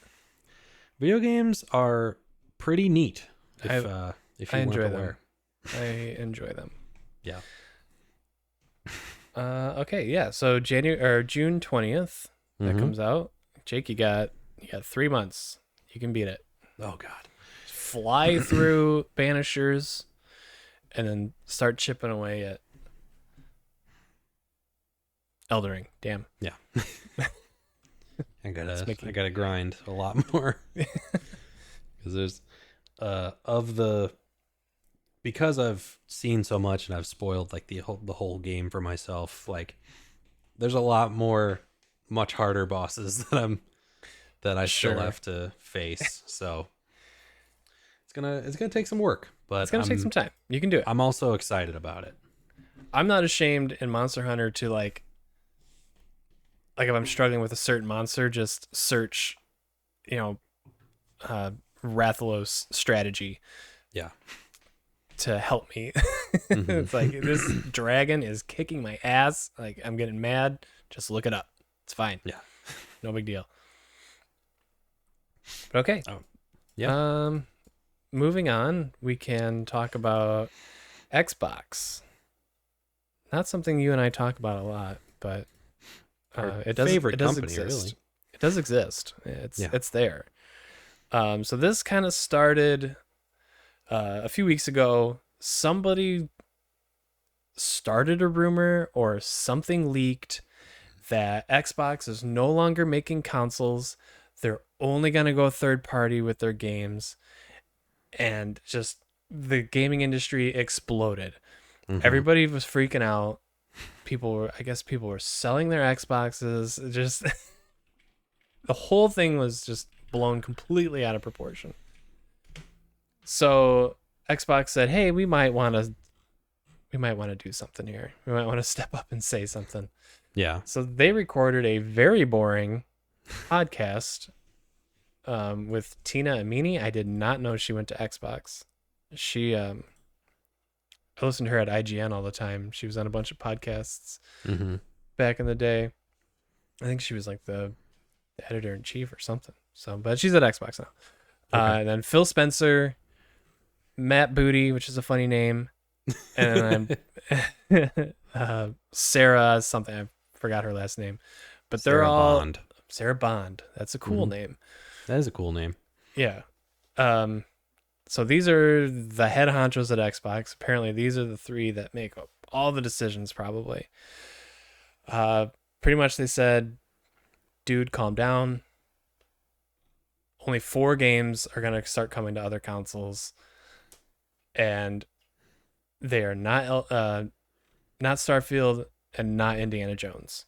Video games are pretty neat I if I you weren't enjoy aware. them. I enjoy them. Yeah. Okay, yeah. So January or June 20th that Mm-hmm. comes out. Jake, you got 3 months. You can beat it. Oh God. Fly through Banishers and then start chipping away at Elden Ring. Damn. Yeah. I It's gotta I making gotta grind a lot more because there's of the because I've seen so much and I've spoiled like the whole game for myself. Like, there's a lot more, much harder bosses that I still sure. have to face. So it's gonna take some work, but It's gonna take some time. You can do it. I'm also excited about it. I'm not ashamed in Monster Hunter to like if I'm struggling with a certain monster, just search, Rathalos strategy. Yeah. To help me. Mm-hmm. It's like, this dragon is kicking my ass. Like, I'm getting mad. Just look it up. It's fine. Yeah. No big deal. But okay. Oh. Yeah. Moving on, we can talk about Xbox. Not something you and I talk about a lot, but it does company, exist. really. It does exist. It's there. So this kind of started a few weeks ago. Somebody started a rumor or something leaked that Xbox is no longer making consoles. They're only going to go third party with their games. And just the gaming industry exploded. Mm-hmm. Everybody was freaking out. People were selling their Xboxes. Just the whole thing was just blown completely out of proportion. So Xbox said, "Hey, we might want to do something here. We might want to step up and say something." Yeah. So they recorded a very boring podcast with Tina Amini. I did not know she went to Xbox. I listened to her at IGN all the time. She was on a bunch of podcasts back in the day. I think she was like the editor-in-chief or something. So, but she's at Xbox now. Okay. And then Phil Spencer, Matt Booty, which is a funny name, and then Sarah something. I forgot her last name, but they're Sarah all Bond. Sarah Bond. That's a cool name. That is a cool name. Yeah. So these are the head honchos at Xbox. Apparently, these are the three that make all the decisions. Probably. Pretty much, they said, "Dude, calm down. Only 4 games are gonna start coming to other consoles, and they are not Starfield and not Indiana Jones."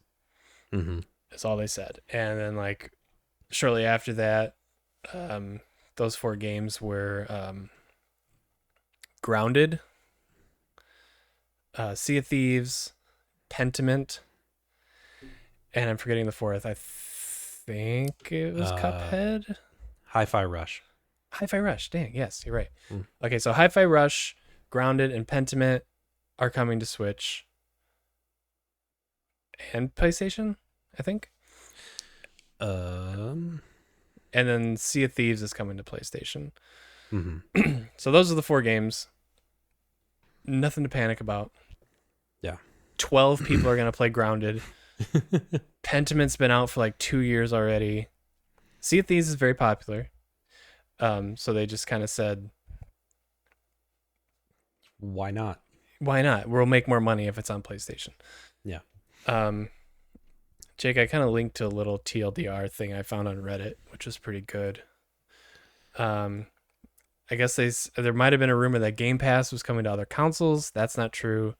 That's all they said. And then, like, shortly after that, those 4 games were Grounded, Sea of Thieves, Pentiment, and I'm forgetting the 4th. I think it was Cuphead. Hi-Fi Rush. Hi-Fi Rush. Dang, yes, you're right. Okay, so Hi-Fi Rush, Grounded, and Pentiment are coming to Switch and PlayStation, I think. And then Sea of Thieves is coming to PlayStation. So those are the 4 games. Nothing to panic about. Yeah. 12 people are going to play Grounded. Pentiment's been out for like 2 years already. Sea of Thieves is very popular. So they just kind of said, why not? Why not? We'll make more money if it's on PlayStation. Yeah. Jake, I kind of linked to a little TLDR thing I found on Reddit, which was pretty good. I guess there might have been a rumor that Game Pass was coming to other consoles. That's not true.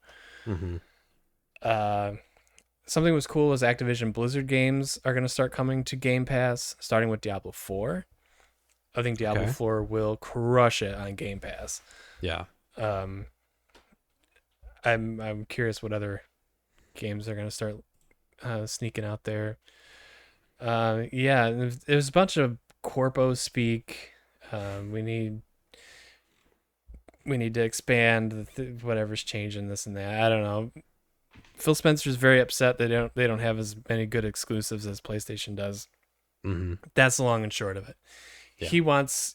Something was cool was Activision Blizzard games are going to start coming to Game Pass, starting with Diablo 4. I think Diablo 4 will crush it on Game Pass. Yeah. I'm curious what other games they're going to start sneaking out there. Yeah, there's a bunch of corpo speak. We need to expand whatever's changing this and that. I don't know. Phil Spencer's very upset they don't have as many good exclusives as PlayStation does. That's the long and short of it. Yeah.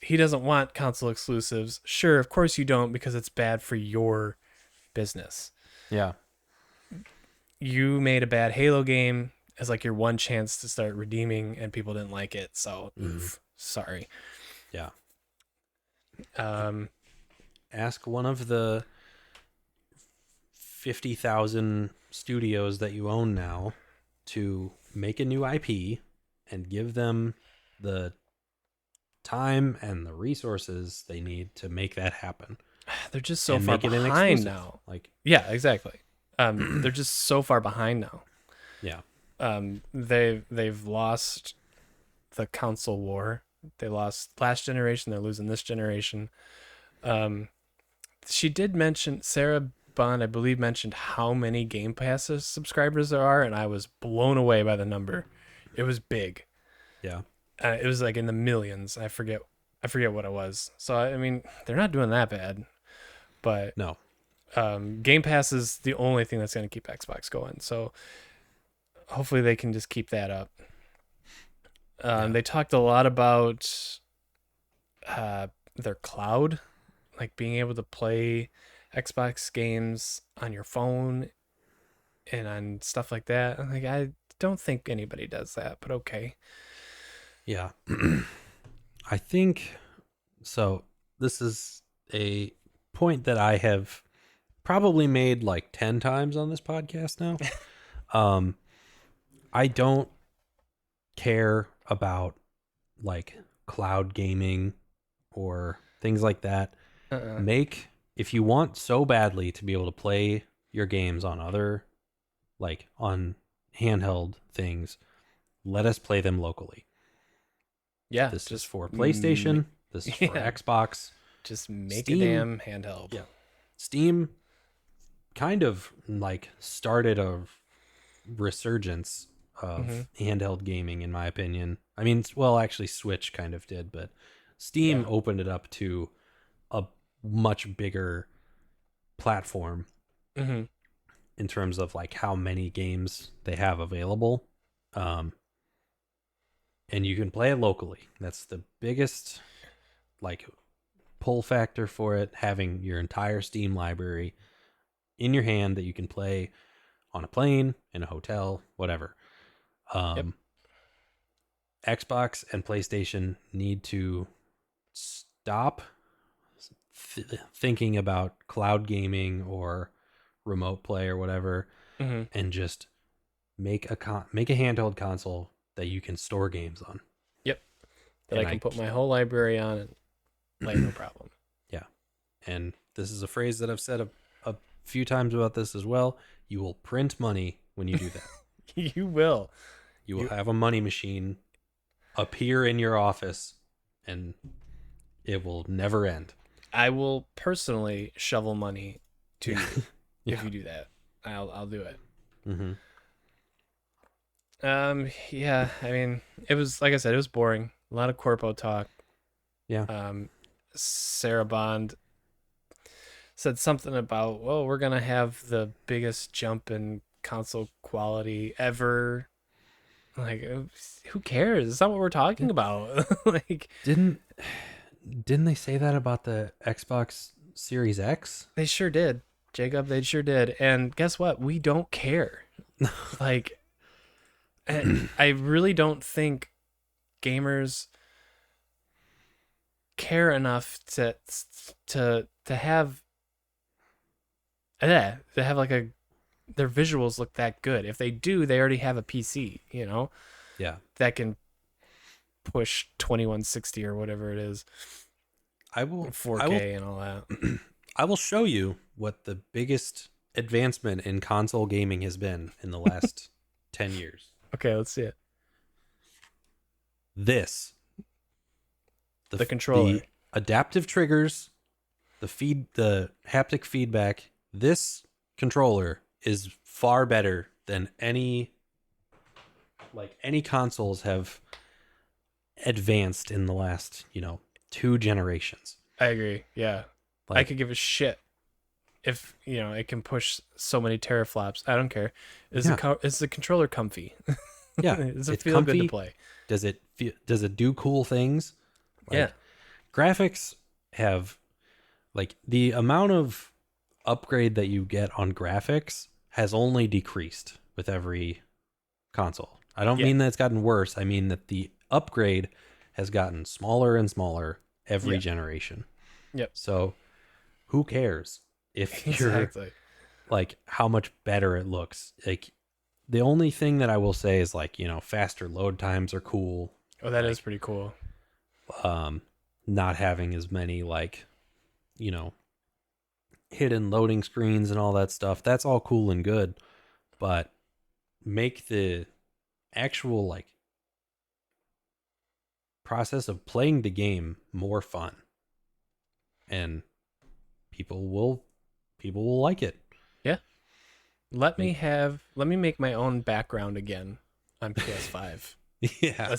He doesn't want console exclusives. Sure, of course you don't, because it's bad for your business. Yeah. You made a bad Halo game as like your one chance to start redeeming, and people didn't like it. So, sorry. Yeah. Ask one of the 50,000 studios that you own now to make a new IP and give them the time and the resources they need to make that happen. They're just so far behind now. Yeah, exactly. They're just so far behind now. Yeah. They've lost the console war. They lost last generation. They're losing this generation. Um, she did mention Sarah Bond, I believe, mentioned how many Game Pass subscribers there are, and I was blown away by the number. It was big. Yeah. It was like in the millions. I forget what it was. So I mean, they're not doing that bad, but No. Game Pass is the only thing that's going to keep Xbox going. So hopefully they can just keep that up. Yeah. They talked a lot about their cloud, like being able to play Xbox games on your phone and on stuff like that. I'm like, I don't think anybody does that, but okay. Yeah. I think so. This is a point that I have probably made like 10 times on this podcast now. um, I don't care about like cloud gaming or things like that. Uh-uh. If you want so badly to be able to play your games on other, like on handheld things, let us play them locally. Yeah, This is just for PlayStation. This is for yeah, Xbox. just make a Steam. damn handheld. Yeah. Steam kind of like started a resurgence of handheld gaming, in my opinion. I mean, well, actually, Switch kind of did, but Steam Yeah. opened it up to a much bigger platform Mm-hmm. in terms of like how many games they have available. And you can play it locally. That's the biggest like pull factor for it, having your entire Steam library in your hand that you can play on a plane, in a hotel, whatever. Yep. Xbox and PlayStation need to stop thinking about cloud gaming or remote play or whatever, Mm-hmm. and just make a handheld console that you can store games on. Yep. That I And can put my whole library on and play no problem. yeah, and this is a phrase that I've said a few times about this as well. You will print money when you do that. You will. You will have a money machine appear in your office, and it will never end. I will personally shovel money to Yeah. you Yeah. if you do that. I'll do it. Mm-hmm. Yeah, I mean, it was like I said, it was boring. A lot of corpo talk. Yeah. Sarah Bond said something about, well, we're gonna have the biggest jump in console quality ever. Like, who cares? It's not what we're talking about. Like, Didn't they say that about the Xbox Series X? they sure did, Jacob. They sure did. And guess what? We don't care. Like, I really don't think gamers care enough to have like their visuals look that good. If they do, they already have a PC, Yeah. that can push 2160 or whatever it is, I will 4K and all that. I will show you what the biggest advancement in console gaming has been in the last 10 years. Okay, let's see it. This. The controller. The adaptive triggers, the haptic feedback. This controller is far better than any consoles have advanced in the last, 2 generations. I agree. Yeah. I Like, could give a shit if, it can push so many teraflops. I don't care. Is the controller comfy? yeah, Does it it's feel comfy. good to play? Does it do cool things? Yeah. Graphics have the amount of upgrade that you get on graphics has only decreased with every console. I don't mean that it's gotten worse. I mean that the upgrade has gotten smaller and smaller every generation. Yep. So who cares if Exactly. you're how much better it looks? The only thing that I will say is faster load times are cool. Oh, that is pretty cool. Not having as many hidden loading screens and all that stuff. That's all cool and good, but make the actual process of playing the game more fun. And people will like it. Yeah. Let me make my own background again on PS5. Yeah.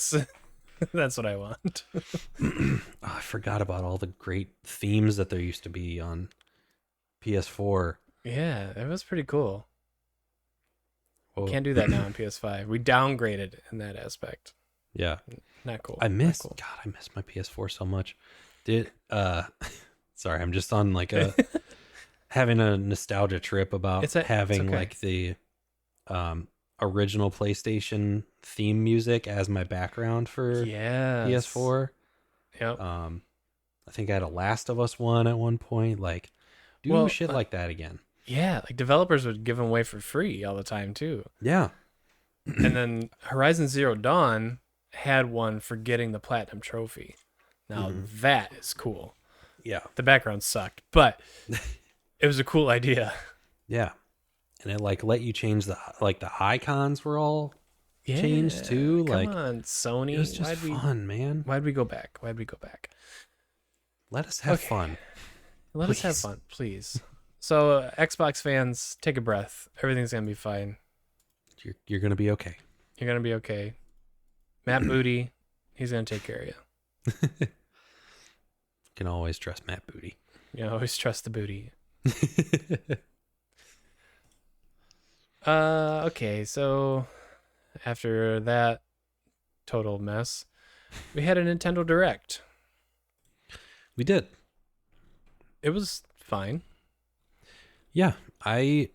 That's what I want. Oh, I forgot about all the great themes that there used to be on PS4. Yeah, that was pretty cool. Oh, Can't do that now on PS5. We downgraded in that aspect. yeah. Not cool. I miss Not cool. God, I miss my PS4 so much. Sorry, I'm just on like a having a nostalgia trip about having okay. like the original PlayStation theme music as my background for PS4. Yep. I think I had a Last of Us one at one point. Like, do shit like that again. Yeah, like developers would give them away for free all the time too. Yeah. And then Horizon Zero Dawn had one for getting the platinum trophy. Now that is cool. Yeah. The background sucked, but it was a cool idea. Yeah. And it like let you change the icons were all changed too. Come on, Sony. It was just fun, man. Why'd we go back? Let us have fun. Let us have fun, please. So Xbox fans, take a breath. Everything's gonna be fine. You're gonna be okay. You're gonna be okay. Matt Booty, he's gonna take care of you. Can always trust Matt Booty. You always trust the booty. Okay, so after that total mess, we had a Nintendo Direct. We did. It was fine. Yeah, I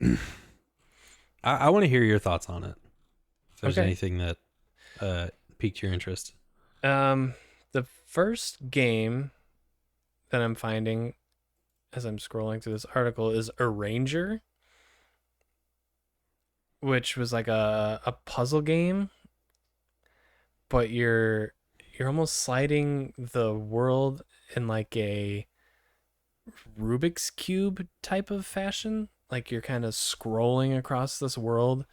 want to hear your thoughts on it. If there's anything that piqued your interest. The first game that I'm finding as I'm scrolling through this article is Arranger, which was like a puzzle game, but you're almost sliding the world in like a Rubik's Cube type of fashion. Like you're kind of scrolling across this world,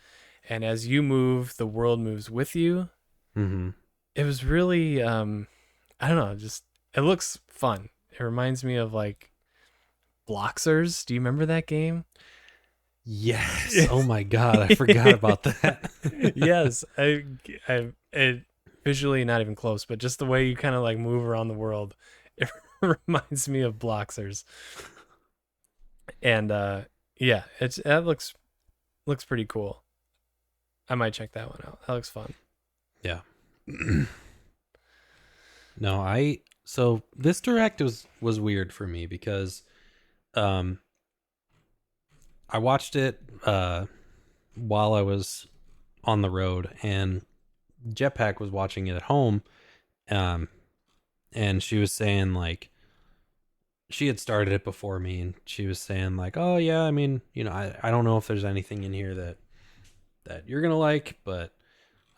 and as you move, the world moves with you. Mm-hmm. It was really, I don't know, just, it looks fun. It reminds me of like Bloxers. Do you remember that game? Yes. Oh my God, I forgot about that. Yes, it visually not even close, but just the way you kind of like move around the world, it reminds me of Bloxers. And yeah, that looks pretty cool. I might check that one out. That looks fun. Yeah. No, so this direct was weird for me because I watched it while I was on the road, and Jetpack was watching it at home, and she was saying like she had started it before me, and she was saying like, oh yeah, I mean, you know, I don't know if there's anything in here that you're gonna like, but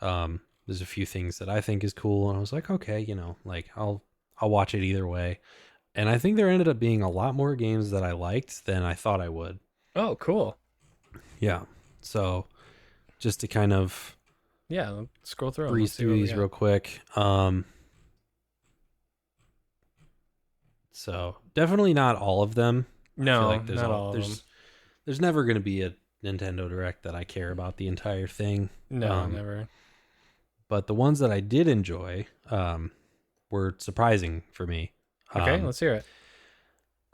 there's a few things that I think is cool, and I was like, okay, you know, like I'll watch it either way. And I think there ended up being a lot more games that I liked than I thought I would. Oh, cool. Yeah. So just to kind of scroll through breeze through these real quick. So definitely not all of them. No, I feel like not all of them. There's never going to be a Nintendo Direct that I care about the entire thing. No, never. But the ones that I did enjoy were surprising for me. Okay, let's hear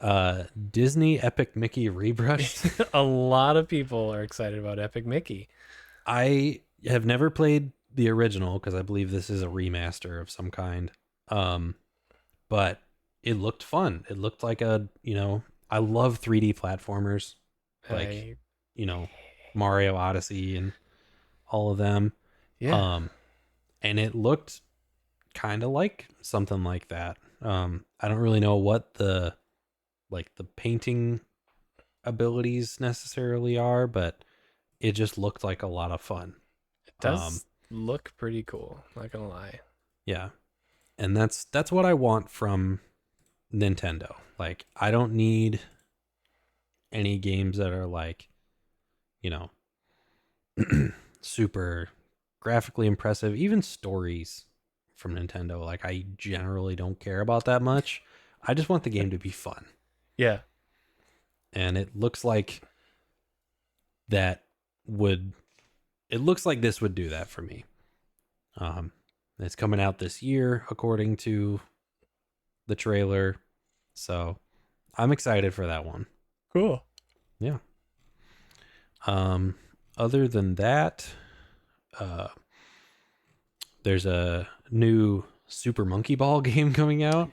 it. Disney Epic Mickey Rebrushed. A lot of people are excited about Epic Mickey. I have never played the original because I believe this is a remaster of some kind. But it looked fun. It looked like I love 3D platformers. Like, Mario Odyssey and all of them. Yeah. And it looked kind of like something like that. I don't really know what the painting abilities necessarily are, but it just looked like a lot of fun. It does look pretty cool, not gonna lie. Yeah. And that's what I want from Nintendo. Like, I don't need any games that are like, super graphically impressive. Even stories from Nintendo, like, I generally don't care about that much. I just want the game to be fun. Yeah. and it looks like that would. It looks like this would do that for me. It's coming out this year, according to the trailer, so I'm excited for that one. Cool. Yeah. Other than that, uh, there's a new Super Monkey Ball game coming out,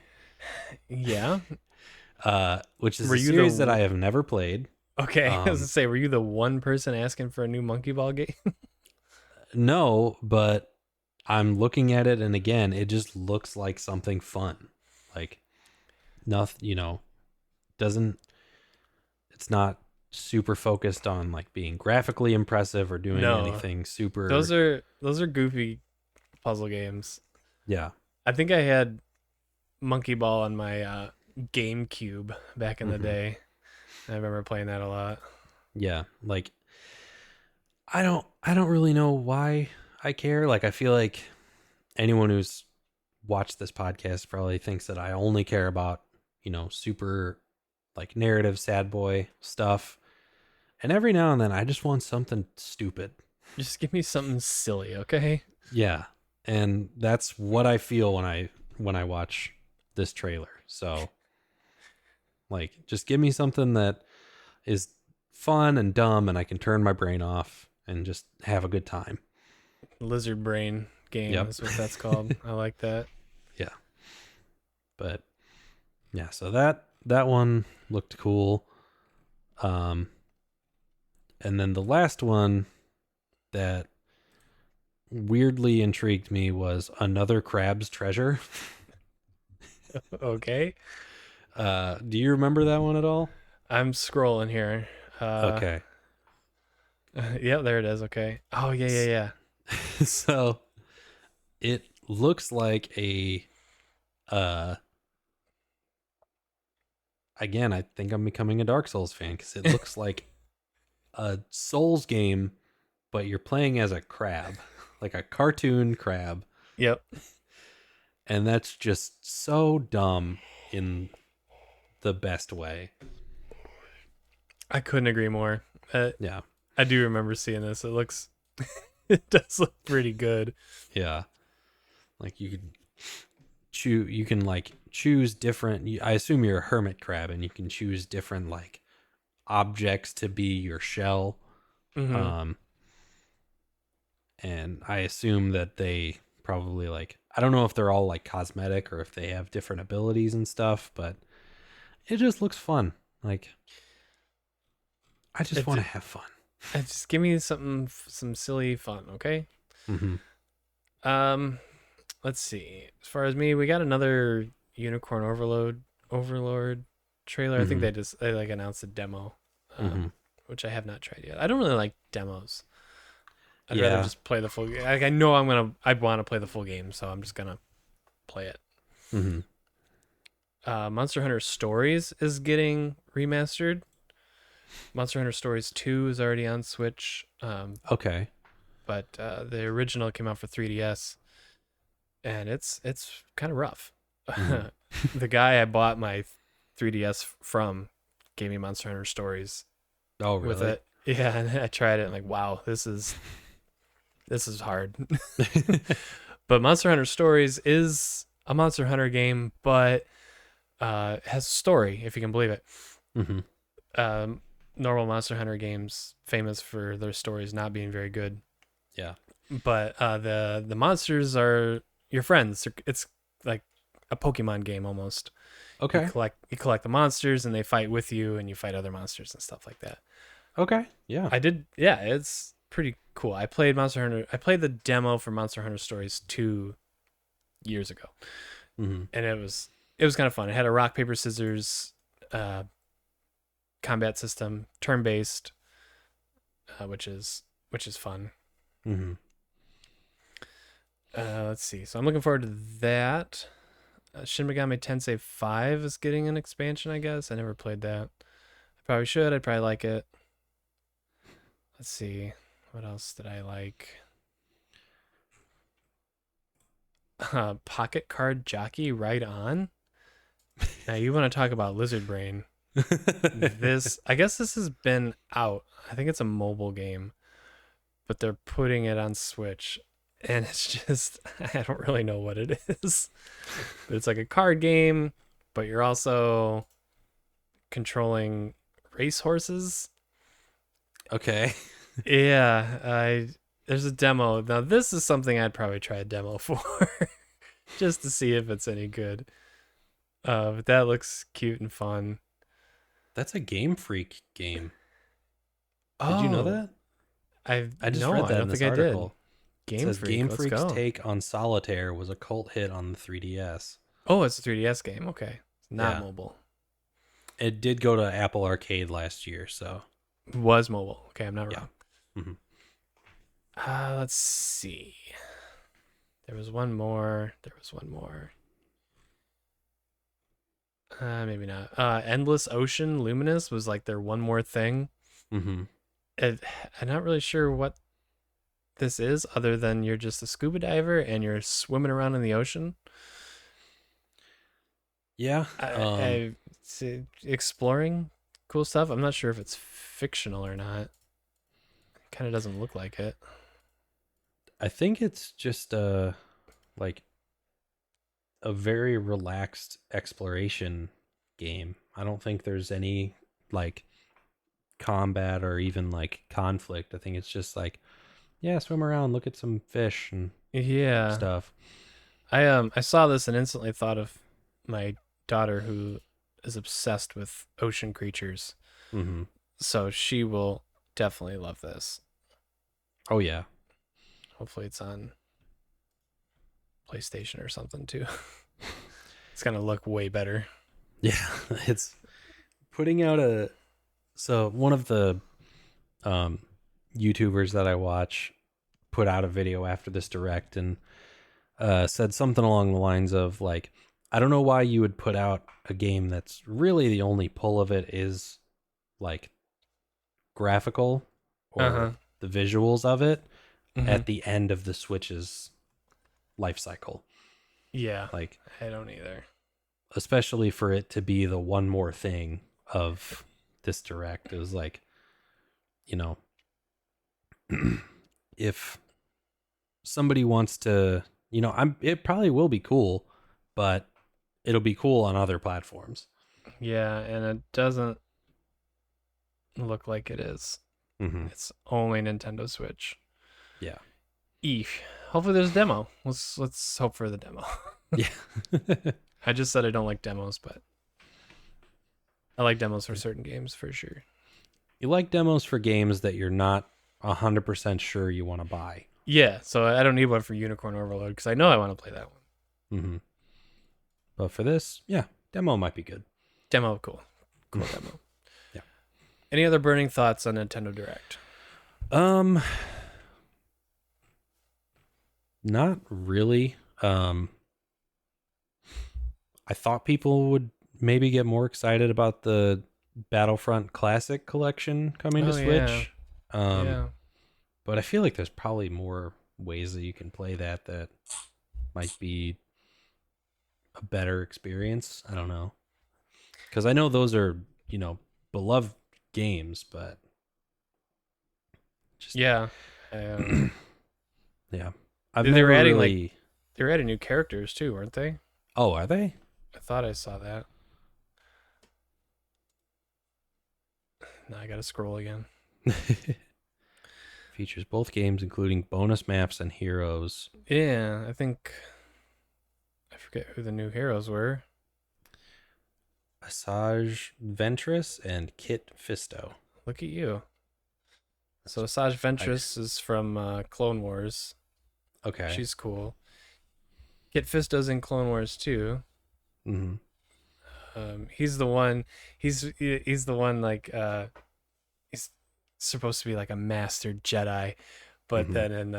Yeah. which is Were a you series the that I have never played. Okay? I was Um, gonna say, were you the one person asking for a new monkey ball game? no, but I'm looking at it, and again, it just looks like something fun. Like nothing, doesn't. It's not super focused on like being graphically impressive or doing No, anything super. those are goofy puzzle games. Yeah. I think I had monkey ball on my GameCube back in the Hmm. day. I remember playing that a lot. Yeah. Like I don't really know why I care. Like I feel like anyone who's watched this podcast probably thinks that I only care about, super like narrative sad boy stuff. And every now and then I just want something stupid. Just give me something silly, okay? Yeah. And that's what I feel when I watch this trailer. So like just give me something that is fun and dumb and I can turn my brain off and just have a good time. Lizard brain game Yep. is what that's called. I like that. Yeah. But yeah, so that one looked cool. Um and then the last one that weirdly intrigued me was Another Crab's Treasure. Okay. Do you remember that one at all? I'm scrolling here. Uh, Okay. yeah, there it is. Okay. Oh yeah, yeah, S- yeah. So it looks like a uh again, I think I'm becoming a Dark Souls fan because it looks like a Souls game, but you're playing as a crab, like a cartoon crab. Yep. And that's just so dumb in the best way. I couldn't agree more. Yeah. I do remember seeing this. It looks, it does look pretty good. Yeah. Like you can like choose different, I assume you're a hermit crab and you can choose different like objects to be your shell. Hmm. Um, and I assume that they probably like, I don't know if they're all like cosmetic or if they have different abilities and stuff, but it just looks fun. Like, I just It, want ju- to have fun. just give me something, some silly fun, okay? Hmm. Um, let's see. As far as me, we got another Unicorn Overlord trailer. I think Hmm. they like announced a demo, Hmm. which I have not tried yet. I don't really like demos. I'd rather Yeah. just play the full game. Like, I know I want to play the full game, so I'm just gonna play it. Hmm. Monster Hunter Stories is getting remastered. Monster Hunter Stories 2 is already on Switch, Okay. but the original came out for 3DS, and it's kind of rough. Hmm. The guy I bought my 3DS from gave me Monster Hunter Stories Oh, with really? it. Yeah, and I tried it and like, wow, this is hard. But Monster Hunter Stories is a Monster Hunter game, but has a story, if you can believe it. Hmm. Um, Normal Monster Hunter games famous for their stories not being very good, Yeah. but the monsters are your friends. It's like a Pokemon game almost. Okay. You collect the monsters and they fight with you, and you fight other monsters and stuff like that. Okay. Yeah. I did, yeah, it's pretty cool. I played Monster Hunter. I played the demo for Monster Hunter Stories 2 years ago, Hmm. and it was kind of fun. It had a rock paper scissors uh, combat system, turn based, which is fun. Hmm. Let's see. So I'm looking forward to that. Shin Megami Tensei 5 is getting an expansion, I guess. I never played that. I probably should. I'd probably like it. Let's see. What else did I like? Pocket Card Jockey Right On. Now you want to talk about lizard brain. I guess this has been out. I think it's a mobile game, but they're putting it on Switch, and it's just I don't really know what it is. But it's like a card game, but you're also controlling racehorses. Okay. Yeah, I there's a demo. Now this is something I'd probably try a demo for just to see if it's any good. But that looks cute and fun. That's a Game Freak game. Did you know Oh, that? I just no, read I that in don't this think I did. article. It Game says Freak, Game let's Freak's go. take on Solitaire was a cult hit on the 3DS. Oh, it's a 3DS game. Okay, it's not Yeah. mobile. It did go to Apple Arcade last year, so Was mobile. Okay, I'm not yeah. wrong. hmm Let's see. There was one more. Maybe not. Endless Ocean Luminous was like their one more thing. hmm I'm not really sure what this is, other than you're just a scuba diver and you're swimming around in the ocean. Yeah. Exploring cool stuff. I'm not sure if it's fictional or not. It kind of doesn't look like it. I think it's just like a very relaxed exploration game. I don't think there's any like combat or even like conflict. I think it's just like, yeah, swim around, look at some fish and Yeah. stuff. I saw this and instantly thought of my daughter, who is obsessed with ocean creatures. hmm So she will definitely love this. Oh yeah. Hopefully it's on PlayStation or something too. It's gonna look way better. Yeah, it's putting out a so one of the um YouTubers that I watch put out a video after this direct and said something along the lines of like, I don't know why you would put out a game that's really the only pull of it is like graphical Uh-huh. or the visuals of it Hmm. at the end of the Switch's life cycle. Yeah, Like, I don't either. especially for it to be the one more thing of this direct. It was like, you know, if somebody wants to, it probably will be cool, but it'll be cool on other platforms. Yeah, and it doesn't look like it is. Mm-hmm. It's only Nintendo Switch. Yeah. Eesh. Hopefully there's a demo. Let's hope for the demo. Yeah. I just said I don't like demos, but I like demos for certain games for sure. You like demos for games that you're not 100% sure you want to buy. Yeah, so I don't need one for Unicorn Overload because I know I want to play that one. Mm-hmm. But for this, yeah, demo might be good. Demo, cool. Cool demo. Yeah. Any other burning thoughts on Nintendo Direct? Not really. I thought people would maybe get more excited about the Battlefront Classic collection coming to Oh, Switch. Yeah. But I feel like there's probably more ways that you can play that might be a better experience. I don't know. Because I know those are, beloved games, but just Yeah. yeah. I've They never were adding really. they were adding new characters too, weren't they? Oh, are they? I thought I saw that. Now I gotta scroll again. Features both games, including bonus maps and heroes. Yeah, I forget who the new heroes were. Asajj Ventress and Kit Fisto. Look at you. So Asajj Ventress is from Clone Wars. Okay. She's cool. Kit Fisto's in Clone Wars too. Mm-hmm. He's the one. He's the one like he's supposed to be like a master Jedi, but Mhm. then in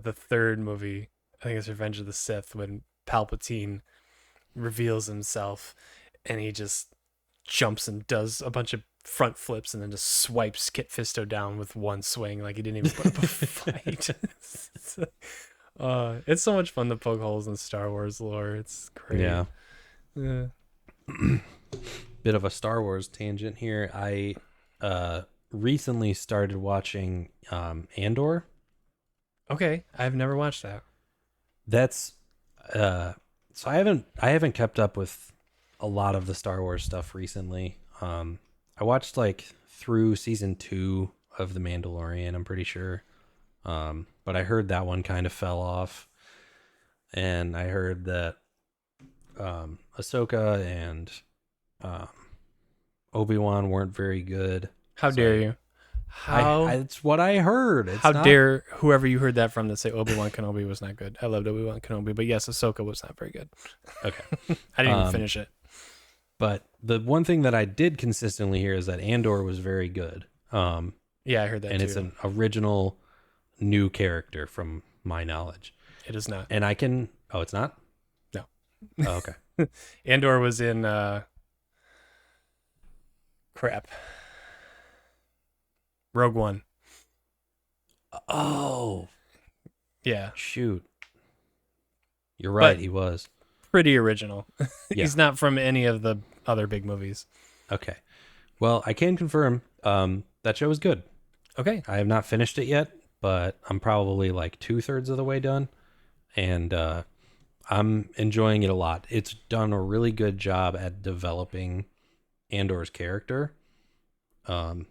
the third movie, I think it's Revenge of the Sith, when Palpatine reveals himself and he just jumps and does a bunch of front flips and then just swipes Kit Fisto down with one swing, like he didn't even put up a fight. It's so much fun to poke holes in Star Wars lore. It's great. Yeah. Yeah. bit of a Star Wars tangent here. I recently started watching Andor. Okay, I've never watched that. That's so I haven't kept up with a lot of the Star Wars stuff recently. I watched like through season 2 of The Mandalorian, I'm pretty sure. But I heard that one kind of fell off, and I heard that Ahsoka and Obi-Wan weren't very good. How dare you? How It's what I heard. It's how not, dare whoever you heard that from to say Obi-Wan Kenobi was not good? I loved Obi-Wan Kenobi, but yes, Ahsoka was not very good. Okay. I didn't even finish it. But the one thing that I did consistently hear is that Andor was very good. Yeah, I heard that and too. it's an original new character from my knowledge. It is not. And I can... Oh, it's not? No. Oh, okay. Andor was in crap. Rogue One. Oh, Yeah. shoot. You're right, But- he was. Pretty original. Yeah. He's not from any of the other big movies. Okay. Well, I can confirm that show is good. Okay. I have not finished it yet, but I'm probably like 2/3 of the way done. And I'm enjoying it a lot. It's done a really good job at developing Andor's character. And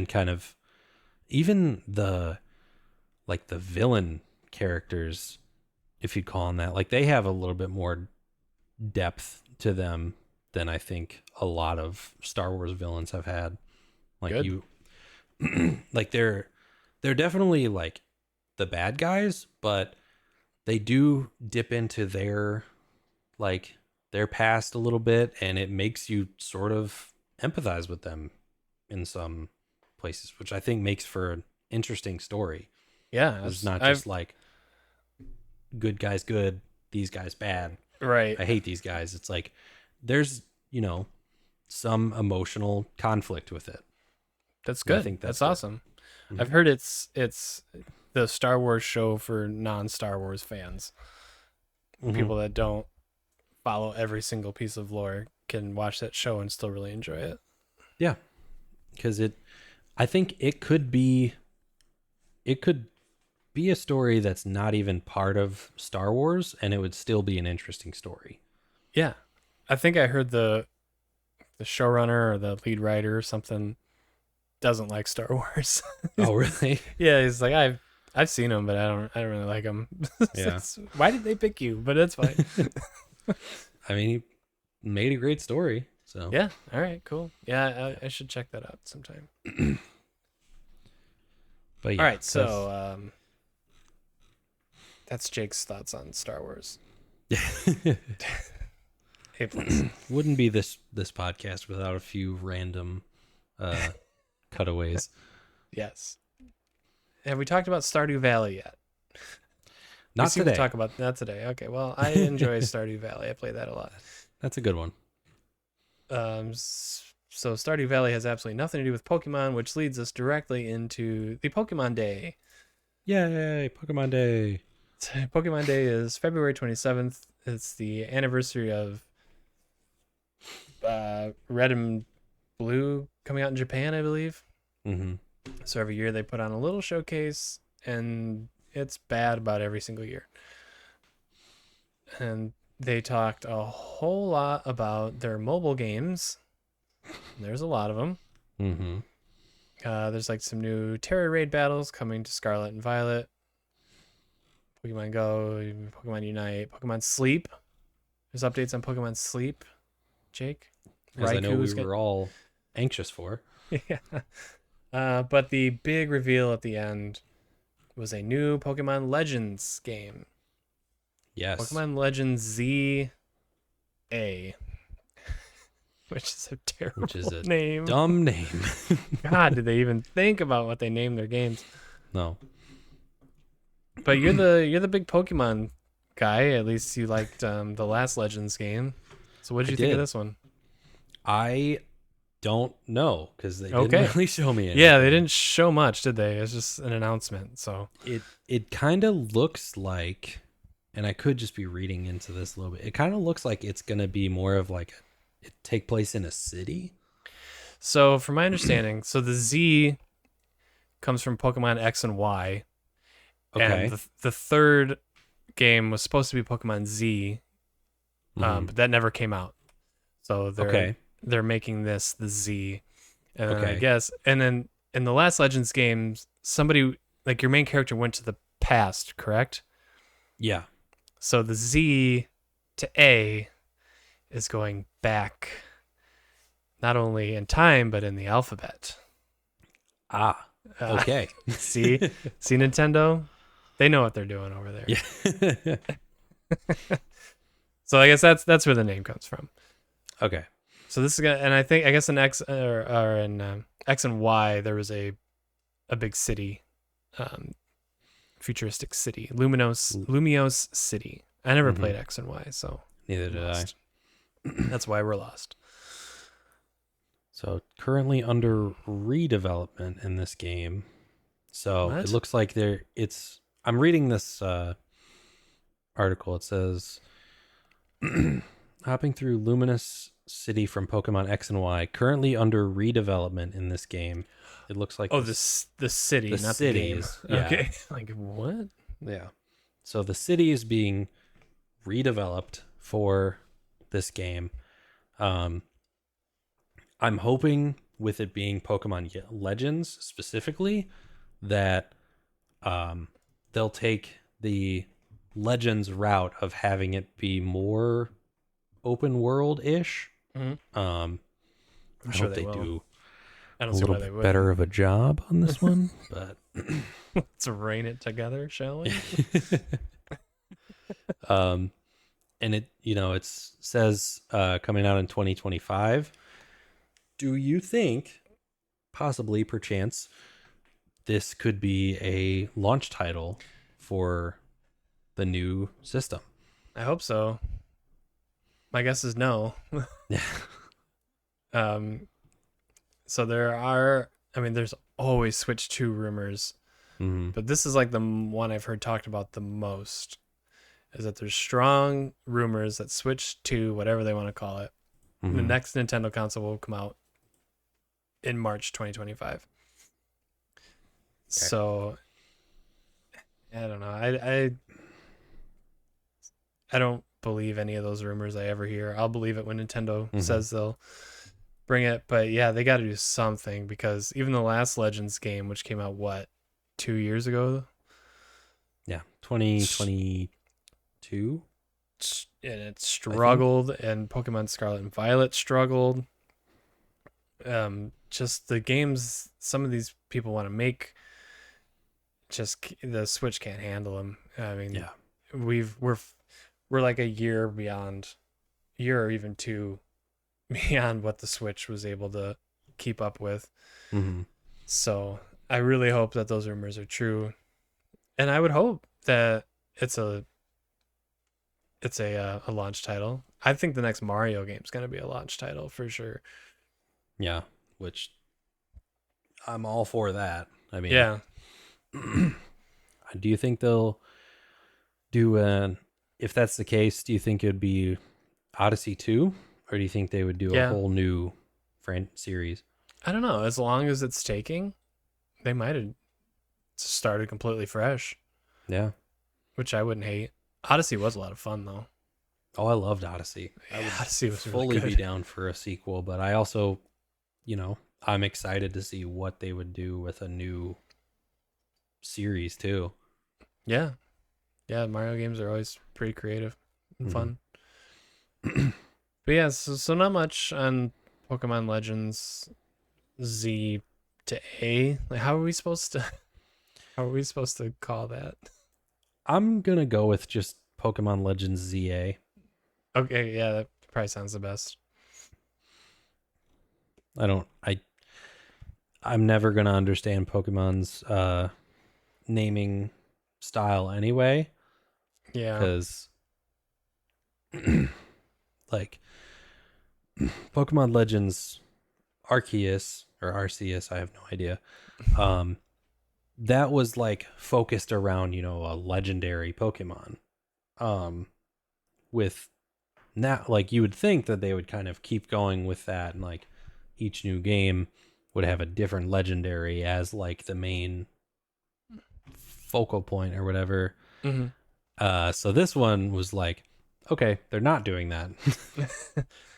kind of even the villain characters, if you'd call them that, like they have a little bit more depth to them than I think a lot of Star Wars villains have had. Like Good. you like they're definitely like the bad guys, but they do dip into their past a little bit, and it makes you sort of empathize with them in some places, which I think makes for an interesting story. Yeah. It's not just like good guys good, these guys bad. right. I hate these guys. It's like there's, some emotional conflict with it. That's And I good. think that's that's good. awesome. Mhm. I've heard it's the Star Wars show for non-Star Wars fans. Mhm. People that don't follow every single piece of lore can watch that show and still really enjoy it. Yeah. Because I think it could be a story that's not even part of Star Wars, and it would still be an interesting story. Yeah. I think I heard the showrunner or the lead writer or something doesn't like Star Wars. Oh, really? Yeah, he's like, I've seen them, but I don't really like them. Yeah. Why did they pick you? But it's fine. I mean, he made a great story. So Yeah. All right. Cool. Yeah, I should check that out sometime. But yeah, All right. So that's Jake's thoughts on Star Wars. Hey, please. wouldn't be this podcast without a few random cutaways. Yes. Have we talked about Stardew Valley yet? Not we seem today. to talk about not today. Okay. Well, I enjoy Stardew Valley. I play that a lot. That's a good one. So Stardew Valley has absolutely nothing to do with Pokemon, which leads us directly into the Pokemon Day. Yay, Pokemon Day. Pokemon Day is February 27th. It's the anniversary of Red and Blue coming out in Japan, I believe. Mm-hmm. So every year they put on a little showcase, and it's bad about every single year. And they talked a whole lot about their mobile games. There's a lot of them. Mm-hmm. There's like some new Terra Raid battles coming to Scarlet and Violet. Pokemon Go, Pokemon Unite, Pokemon Sleep. There's updates on Pokemon Sleep. Jake? As I know Raikou's we were all anxious for. Yeah. But the big reveal at the end was a new Pokemon Legends game. Yes. Pokemon Legends ZA. Which is a terrible Which is a name. dumb name. God, did they even think about what they name their games? No. But you're the big Pokemon guy. At least you liked the last Legends game. So what did you think of did. this one? I don't know because they Okay. didn't really show me anything. Yeah, they didn't show much, did they? It's just an announcement. So It kind of looks like, and I could just be reading into this a little bit. It kind of looks like it's going to be more of like it take place in a city? So from my understanding, so the Z comes from Pokemon X and Y, and Okay. the third game was supposed to be Pokemon Z, Hmm. but that never came out. So Okay. they're making this the Z, and then I Okay. guess, and then in the last Legends games, somebody like your main character went to the past, correct? Yeah. So the Z to A is going back, not only in time but in the alphabet. Ah. Uh, Okay. see, see Nintendo, they know what they're doing over there. Yeah. So I guess that's where the name comes from. Okay. So this is gonna, and I guess in X or in X and Y there was a big city, um, futuristic city, Lumios City. I never Hmm. played X and Y, so Neither I'm did I. lost. That's why we're lost. So currently under redevelopment in this game. So it What? looks like I'm reading this article. It says hopping through Luminous City from Pokemon X and Y, currently under redevelopment in this game. It looks like Oh, the city, the not the city game. is, yeah. Okay, like what? Yeah. So the city is being redeveloped for this game. Um, I'm hoping with it being Pokemon Legends specifically that they'll take the Legends route of having it be more open world ish. Mhm. I'm I sure hope they they will. do I don't a see little why they bit wouldn't. better of a job on this one, but Let's rein it together, shall we? um, and it says coming out in 2025. Do you think possibly perchance this could be a launch title for the new system? I hope so. My guess is no. Yeah. Um, so there are, I mean, there's always Switch 2 rumors, Hmm. but this is like the one I've heard talked about the most. Is that there's strong rumors that Switch 2, whatever they want to call it, the Hmm. next Nintendo console will come out in March 2025. Okay. So I don't know. I don't believe any of those rumors I ever hear. I'll believe it when Nintendo Hmm. says they'll bring it, but yeah, they got to do something because even the last Legends game, which came out what 2 years ago, Yeah. s- 2022, and it I think. struggled, and Pokemon Scarlet and Violet struggled. Just the games some of these people want to make, just the Switch can't handle them. I mean, Yeah. we're like a year beyond, year or even two beyond what the Switch was able to keep up with. Hmm. So I really hope that those rumors are true, and I would hope that it's a launch title. I think the next Mario game is going to be a launch title for sure. Yeah. Which I'm all for that. I mean, Yeah, do you think they'll do an? If that's the case, do you think it'd be Odyssey 2, or do you think they would do a yeah. whole new series? I don't know. As long as it's taking, they might have started completely fresh, Yeah. which I wouldn't hate. Odyssey was a lot of fun though. Oh, I loved Odyssey. I Yeah, would Odyssey was really fully be good. down for a sequel, but I also, I'm excited to see what they would do with a new series too. Yeah, yeah. Mario games are always pretty creative and Hmm. fun. But yeah, so not much on Pokemon Legends Z to A. Like, how are we supposed to? How are we supposed to call that? I'm gonna go with just Pokemon Legends ZA. Okay, yeah, that probably sounds the best. I don't. I'm never gonna understand Pokemon's naming style anyway, Yeah, because like Pokemon Legends Arceus or Arceus, I have no idea. Um, that was like focused around a legendary Pokemon. Um, with now, like, you would think that they would kind of keep going with that, and like each new game would have a different legendary as like the main focal point or whatever. Mm-hmm. So this one was like, okay, they're not doing that.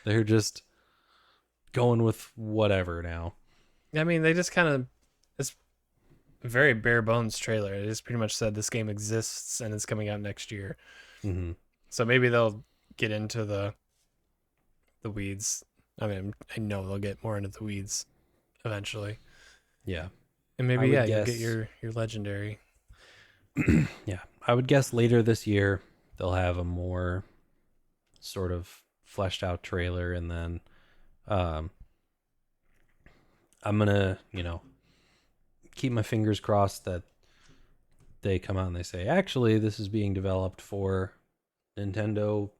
They're just going with whatever now. I mean, they just kind of, it's a very bare bones trailer. It just pretty much said this game exists and it's coming out next year. Mm-hmm. So maybe they'll get into the weeds. I mean, I know they'll get more into the weeds eventually. Yeah. And I maybe, would you'll guess- get your legendary. Yeah. I would guess later this year they'll have a more sort of fleshed out trailer, and then I'm gonna, keep my fingers crossed that they come out and they say, actually, this is being developed for Nintendo,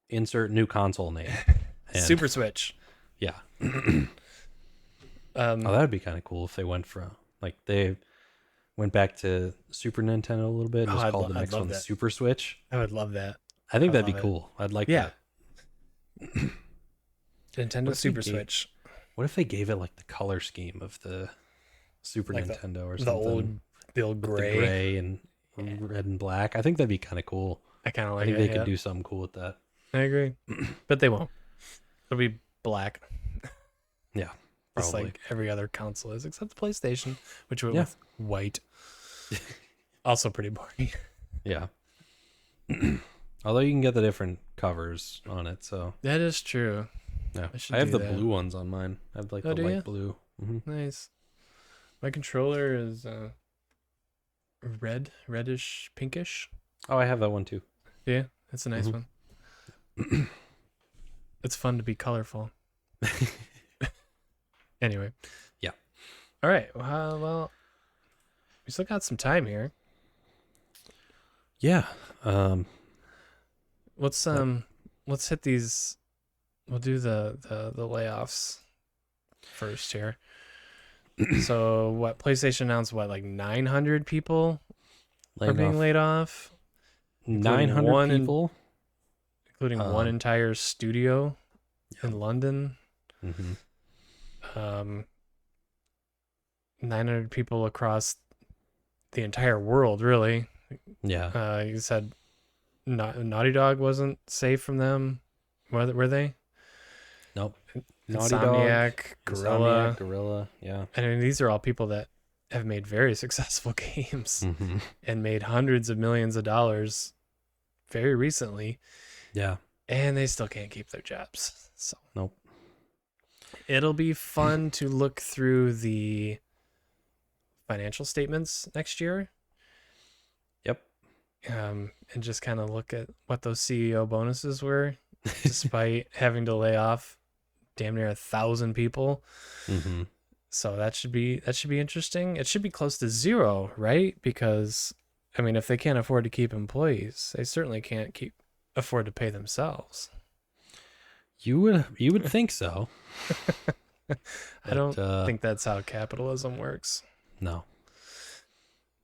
insert new console name. And, Super Switch. yeah. Oh, That'd be kind of cool if they went from, like, they went back to Super Nintendo a little bit and just called the next love one that. Super Switch. I would love that. I think I'd that'd be love it. cool. I'd like Yeah. that. Nintendo Super Switch. What if they gave it like the color scheme of the Super Like Nintendo or The something? old With gray. the gray and red and black. I think that'd be kind of cool. I kind of like I think it. they could do something cool with that. I agree. But they won't. It'll be black. Yeah, Just probably. like every other console is, except the PlayStation, which went Yeah. with white. Also pretty boring. Yeah. Although you can get the different covers on it, so That is true. yeah. I should I have do the that. blue ones on mine. I have like Oh, the do light ya? blue. Hmm. Nice. My controller is reddish, pinkish. Oh, I have that one too. Yeah, it's a nice Mhm. one. It's fun to be colorful. Anyway. Yeah. All right. Well, we still got some time here. Yeah. Let's hit these. We'll do the layoffs first here. So what? PlayStation announced what, like 900 people are being laid off, 900 one in- people. including one Um, entire studio in London. Hmm. 900 people across the entire world, really. Yeah. You said Naughty Dog wasn't safe from them. Were they? Nope. Naughty Dog, Insomniac, Gorilla. Gorilla. Yeah. I mean, these are all people that have made very successful games Hmm. and made hundreds of millions of dollars very recently, Yeah. and they still can't keep their jobs. So Nope. it'll be fun to look through the financial statements next year. Yep. And just kind of look at what those CEO bonuses were, despite having to lay off damn near 1,000 people. Hmm. So that should be interesting. It should be close to zero, right? Because I mean, if they can't afford to keep employees, they certainly can't afford to pay themselves. You would think so. I don't But, think that's how capitalism works. no.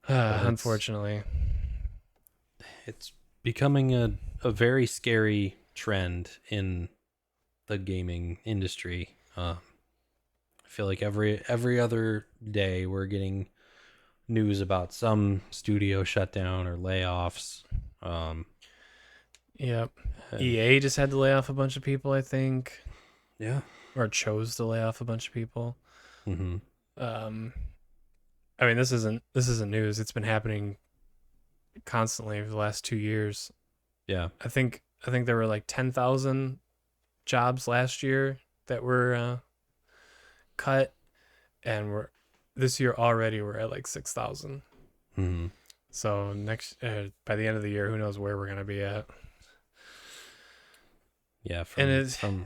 it's- Unfortunately. It's becoming a very scary trend in the gaming industry. I feel like every other day we're getting news about some studio shutdown or layoffs. Yep. and- EA just had to lay off a bunch of people, I think, Yeah. or chose to lay off a bunch of people. Hmm. I mean, this isn't news. It's been happening constantly for the last 2 years. Yeah. I think there were like 10,000 jobs last year that were cut, and this year already we're at like 6,000. Hmm. So by the end of the year, who knows where we're gonna be at? Yeah. From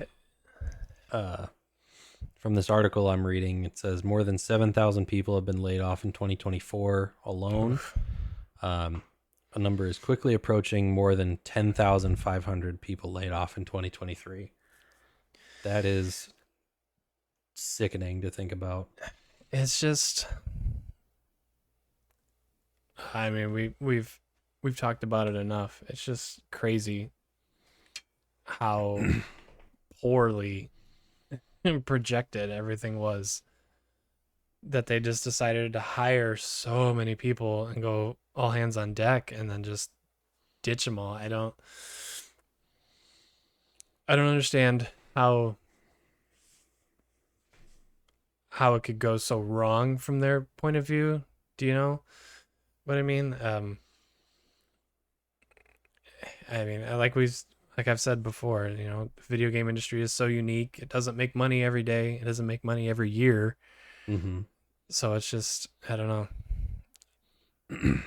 this article I'm reading, it says more than 7,000 people have been laid off in 2024 alone. Oof. A number is quickly approaching more than 10,500 people laid off in 2023. That is sickening to think about. It's just, I mean, we've talked about it enough. It's just crazy how poorly projected everything was, that they just decided to hire so many people and go all hands on deck and then just ditch them all. I don't understand how it could go so wrong from their point of view. Do you know what I mean? Like I've said before, the video game industry is so unique. It doesn't make money every day. It doesn't make money every year. Mm-hmm. So it's just, I don't know.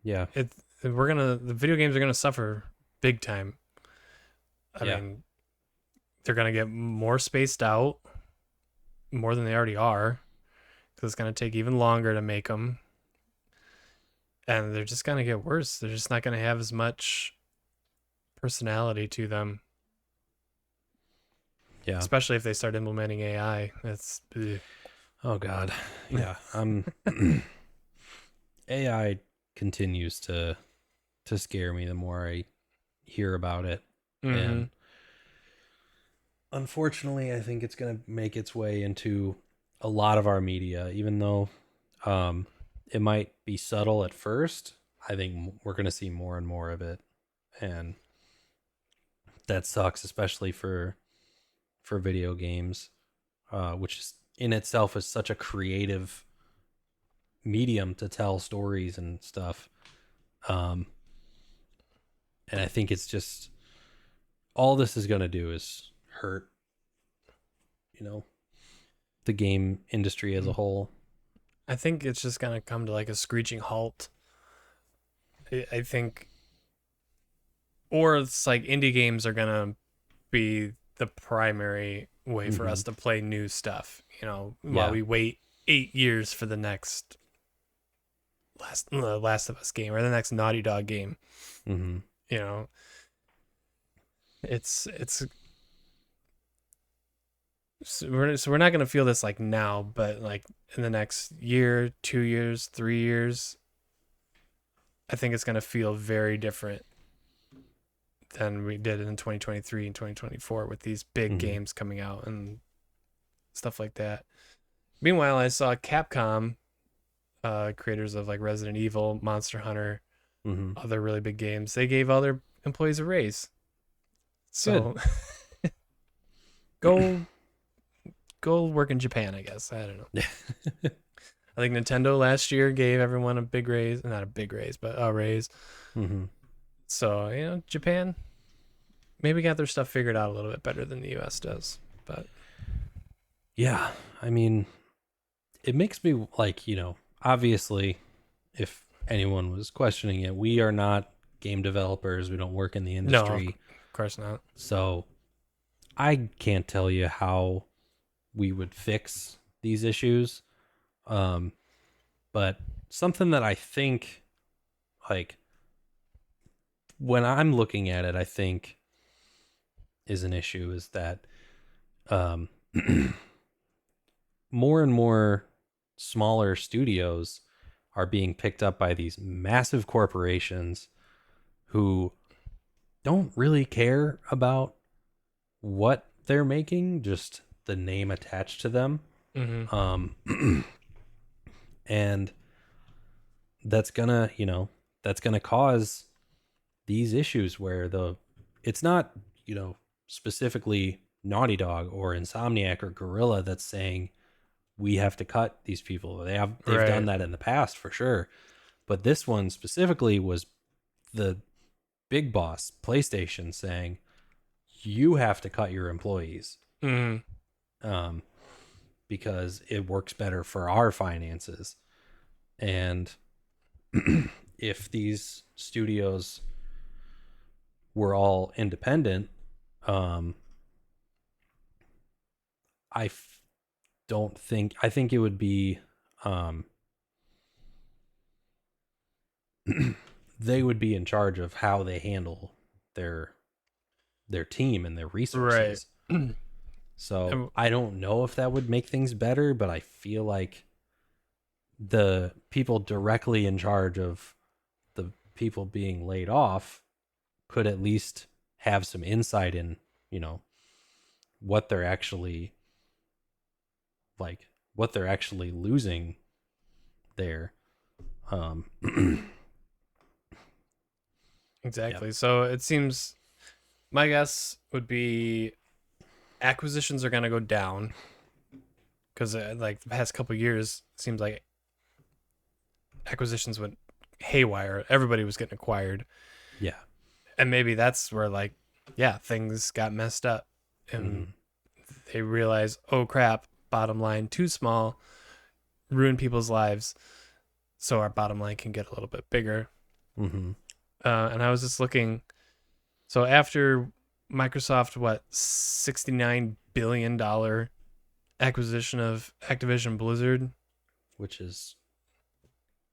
Yeah. The video games are gonna suffer big time. I Yeah. mean, they're gonna get more spaced out, more than they already are, because it's gonna take even longer to make them, and they're just gonna get worse. They're just not gonna have as much personality to them, Yeah. especially if they start implementing AI. That's ugh. Oh God. Yeah. AI continues to scare me the more I hear about it. Mm-hmm. And unfortunately, I think it's going to make its way into a lot of our media, even though it might be subtle at first. I think we're going to see more and more of it. And that sucks, especially for video games, which is in itself is such a creative medium to tell stories and stuff. And I think it's just all this is going to do is hurt, the game industry as a whole. I think it's just gonna come to like a screeching halt. I think, or it's like indie games are gonna be the primary way for us to play new stuff. While we wait 8 years for the next Last of Us game or the next Naughty Dog game. Mm-hmm. It's we're not gonna feel this like now, but like in the next year, 2 years, 3 years, I think it's gonna feel very different than we did in 2023 and 2024 with these big games coming out and stuff like that. Meanwhile, I saw Capcom, creators of like Resident Evil, Monster Hunter, other really big games, they gave all their employees a raise. So go work in Japan, I guess. I don't know. I think Nintendo last year gave everyone a big raise. Not a big raise, but a raise. Mm-hmm. So, Japan maybe got their stuff figured out a little bit better than the US does. But yeah, I mean, it makes me like, obviously, if anyone was questioning it, we are not game developers. We don't work in the industry. No, of course not. So I can't tell you how we would fix these issues. But something that I think, like, when I'm looking at it, I think is an issue is that more and more smaller studios are being picked up by these massive corporations who don't really care about what they're making, just the name attached to them. Mm-hmm. And that's gonna cause these issues where it's not, specifically Naughty Dog or Insomniac or Gorilla that's saying we have to cut these people. They've Right. done that in the past for sure. But this one specifically was the big boss, PlayStation, saying you have to cut your employees. Mm-hmm. Because it works better for our finances. And if these studios were all independent, I think it would be, they would be in charge of how they handle their team and their resources. Right. So I don't know if that would make things better, but I feel like the people directly in charge of the people being laid off could at least have some insight in, what they're actually what they're actually losing there. Um, Exactly. yeah, So it seems my guess would be acquisitions are going to go down because like the past couple years seems like acquisitions went haywire. Everybody was getting acquired, yeah, and maybe that's where like yeah things got messed up, and hmm they realize oh crap, bottom line too small, ruin people's lives, so our bottom line can get a little bit bigger. hmm And I was just looking. So after Microsoft, what $69 billion acquisition of Activision Blizzard, which is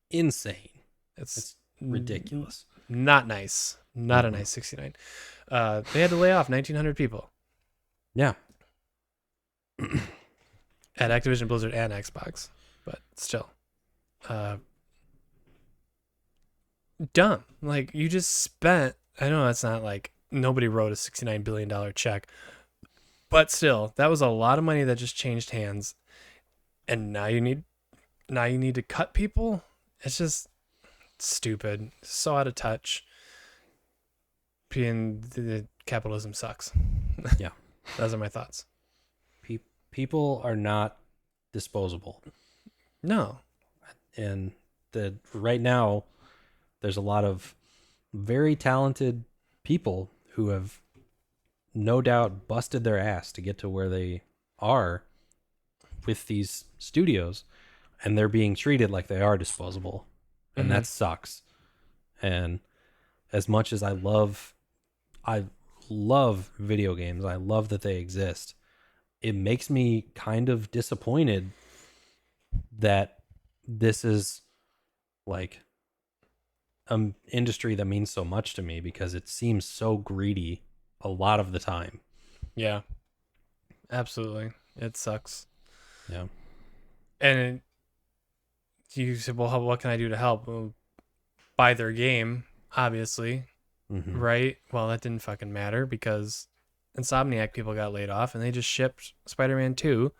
insane. it's It's ridiculous. not nice. Not a Mm-mm. nice 69. They had to lay off 1,900 people Yeah. at Activision Blizzard and Xbox, but still, uh, dumb. Like you just spent. I know it's not like nobody wrote a $69 billion check, but still, that was a lot of money that just changed hands, and now you need to cut people. It's just stupid, so out of touch. Being the capitalism sucks. Yeah. Those are my thoughts. People are not disposable. No. And right now there's a lot of very talented people who have no doubt busted their ass to get to where they are with these studios, and they're being treated like they are disposable, and Mm-hmm. that sucks. And as much as I love video games, I love that they exist, it makes me kind of disappointed that this is like an industry that means so much to me, because it seems so greedy a lot of the time. Yeah. Absolutely. It sucks. Yeah. And you said, well, what can I do to help? Well, buy their game, obviously, Mm-hmm. right? Well, that didn't fucking matter because Insomniac people got laid off and they just shipped Spider-Man 2,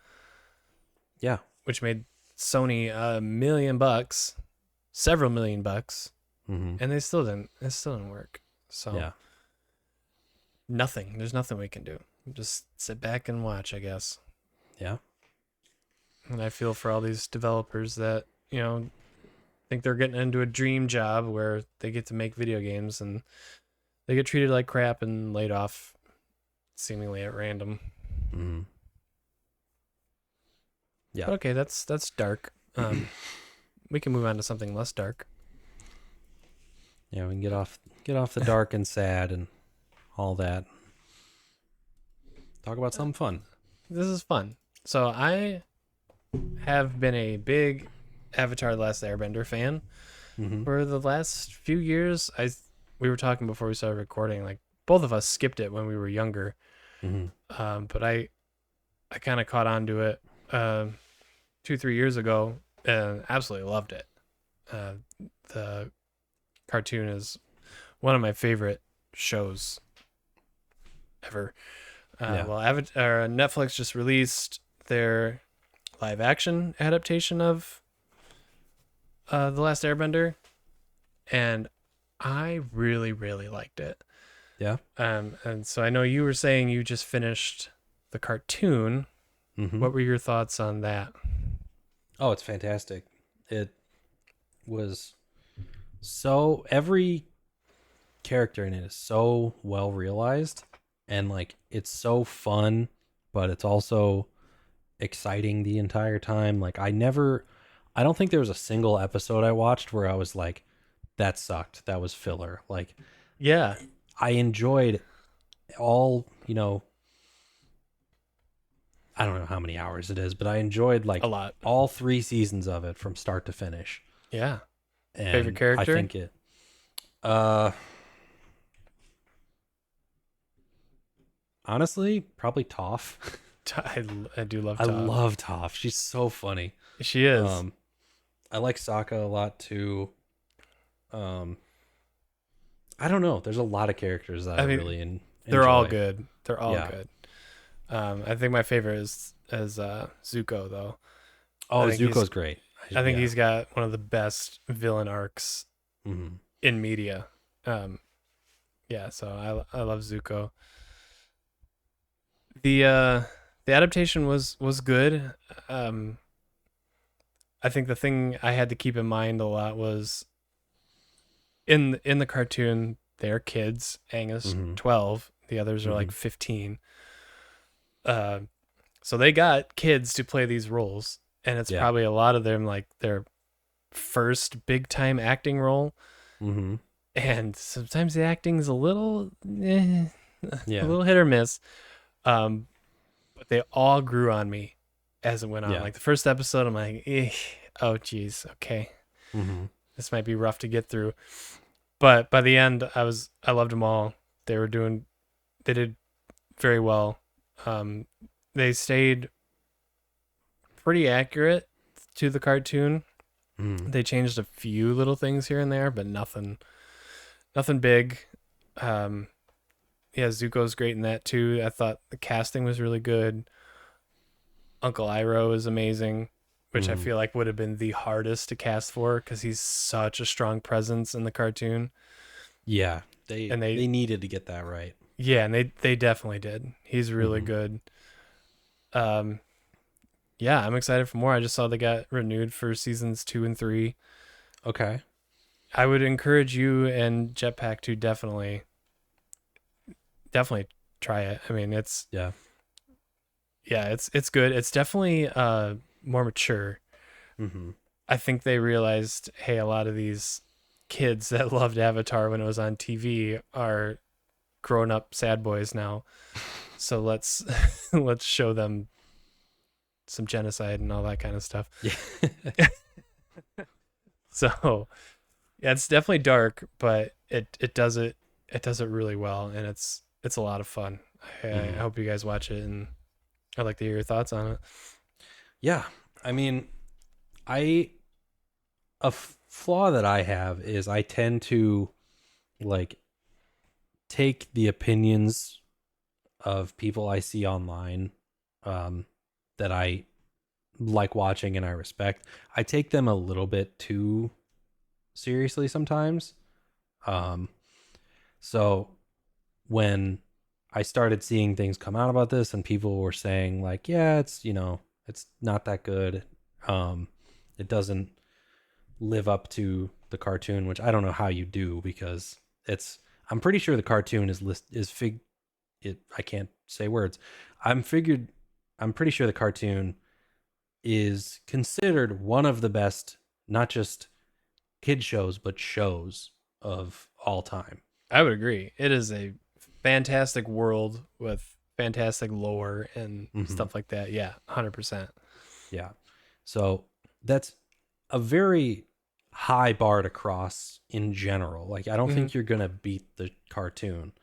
Yeah. which made Sony $1 million, several $1 million, Mm-hmm. and it still didn't work. So Yeah. there's nothing we can do. Just sit back and watch, I guess. Yeah. And I feel for all these developers that, think they're getting into a dream job where they get to make video games and they get treated like crap and laid off seemingly at random. Mm-hmm. Yeah. But okay, that's dark. We can move on to something less dark. Yeah, we can get off the dark and sad and all that. Talk about something fun. This is fun. So I have been a big Avatar: The Last Airbender fan Mm-hmm. for the last few years. We were talking before we started recording, like both of us skipped it when we were younger. Mm-hmm. But I kind of caught on to it 2-3 years ago and absolutely loved it. The cartoon is one of my favorite shows ever. Yeah. Well, Netflix just released their live action adaptation of The Last Airbender, and I really, really liked it. Yeah. And so I know you were saying you just finished the cartoon. Mm-hmm. What were your thoughts on that? Oh, it's fantastic. It was so, every character in it is so well realized, and like it's so fun, but it's also exciting the entire time. Like I don't think there was a single episode I watched where I was like, that sucked, that was filler. Like Yeah. I enjoyed all, I don't know how many hours it is, but I enjoyed like A lot. all 3 seasons of it from start to finish. Yeah. And Favorite character? I think honestly, probably Toph. I do love I Toph. love Toph. She's so funny. She is. I like Sokka a lot too. I don't know. There's a lot of characters that I I mean, really They're all enjoy. good. They're all Yeah. good. I think my favorite is Zuko though. I Oh, think he's Zuko's great. I think Yeah. he's got one of the best villain arcs Hmm. in media. Um, yeah, so I love Zuko. The uh, the adaptation was good. Um, I think the thing I had to keep in mind a lot was in the cartoon they're kids. Aang is Hmm. 12. The others are Hmm. like 15. Uh, so they got kids to play these roles, and it's Yeah. probably a lot of them like their first big time acting role. Hmm. And sometimes the acting's a Yeah. little hit or miss. Um, but they all grew on me as it went on. Yeah. Like the first episode, I'm like, oh geez, okay, Hmm. this might be rough to get through. But by the end, I loved them all. They did very well. Um, they stayed pretty accurate to the cartoon. Hmm. They changed a few little things here and there, but nothing big. Um, yeah, Zuko's great in that too. I thought the casting was really good. Uncle Iroh is amazing, which I Hmm. feel like would have been the hardest to cast for because he's such a strong presence in the cartoon. Yeah. They And they needed to get that right. they definitely did. He's really Hmm. good. Um, yeah, I'm excited for more. I just saw they got renewed for seasons 2 and 3. Okay. I would encourage you and Jetpack to definitely try it. I mean, Yeah. it's good. It's definitely more mature. Hmm. I think they realized, hey, a lot of these kids that loved Avatar when it was on TV are grown up sad boys now. So let's let's show them some genocide and all that kind of stuff. Yeah. So yeah, it's definitely dark, but it does it really well, and it's a lot of fun. I Hmm. hope you guys watch it, and I'd like to hear your thoughts on it. Yeah. I mean, I flaw that I have is I tend to like take the opinions of people I see online, um, that I like watching and I respect. I take them a little bit too seriously sometimes. Um, so when I started seeing things come out about this and people were saying like, yeah, it's not that good. Um, it doesn't live up to the cartoon, which I don't know how you do because it's. I'm pretty sure the cartoon is fig. It I can't say words. I'm figured. I'm pretty sure the cartoon is considered one of the best, not just kid shows, but shows of all time. I would agree. It is a fantastic world with fantastic lore and Hmm. stuff like that. Yeah, 100%. Yeah. So that's a very high bar to cross in general. Like, I don't Hmm. think you're going to beat the cartoon.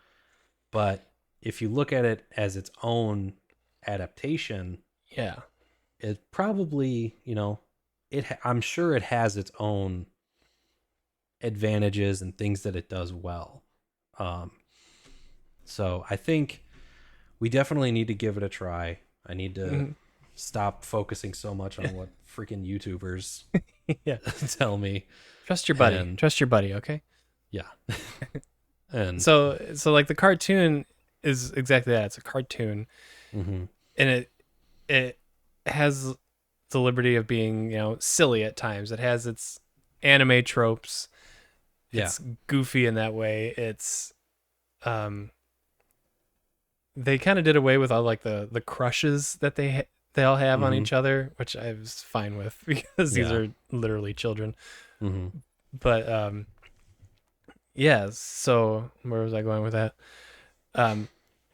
But if you look at it as its own adaptation, Yeah. it probably, I'm sure it has its own advantages and things that it does well. Um, so I think we definitely need to give it a try. I need to Hmm. stop focusing so much on what freaking YouTubers Yeah. tell me. Trust your buddy. And Trust your buddy, okay? yeah. And So like the cartoon is exactly that. It's a cartoon, mhm, and it has the liberty of being, silly at times. It has its anime tropes. yeah. It's goofy in that way. It's um they kind of did away with all like the crushes that they all have on Hmm. each other, which I was fine with because these Yeah. are literally children. Hmm. But yeah, so where was I going with that? Um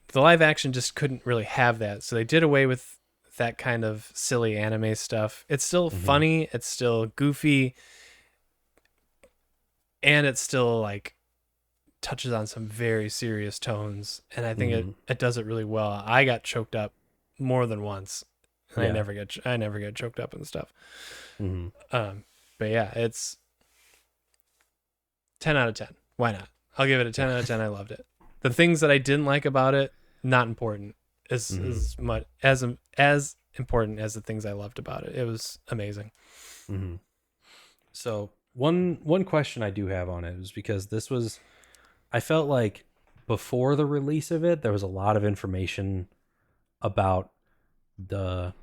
the live action just couldn't really have that. So they did away with that kind of silly anime stuff. It's still Hmm. funny, it's still goofy, and it's still like touches on some very serious tones. And I think it, Hmm. it does it really well. I got choked up more than once. And Yeah. I never get choked up and stuff. Hmm. Um, but yeah, it's 10 out of 10. Why not? I'll give it a 10 Yeah. out of 10. I loved it. The things that I didn't like about it, not important. As much as important as the things I loved about it. It was amazing. Mm-hmm. So one question I do have on it is because I felt like before the release of it, there was a lot of information about the,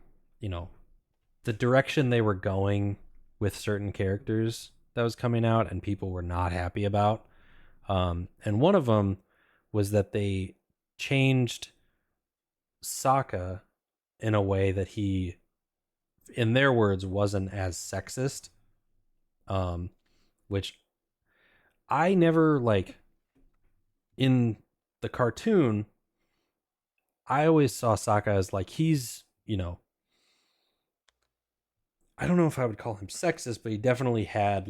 the direction they were going with certain characters that was coming out, and people were not happy about. And one of them was that they changed Sokka in a way that he, in their words, wasn't as sexist. Which I never in the cartoon. I always saw Sokka as he's, I don't know if I would call him sexist, but he definitely had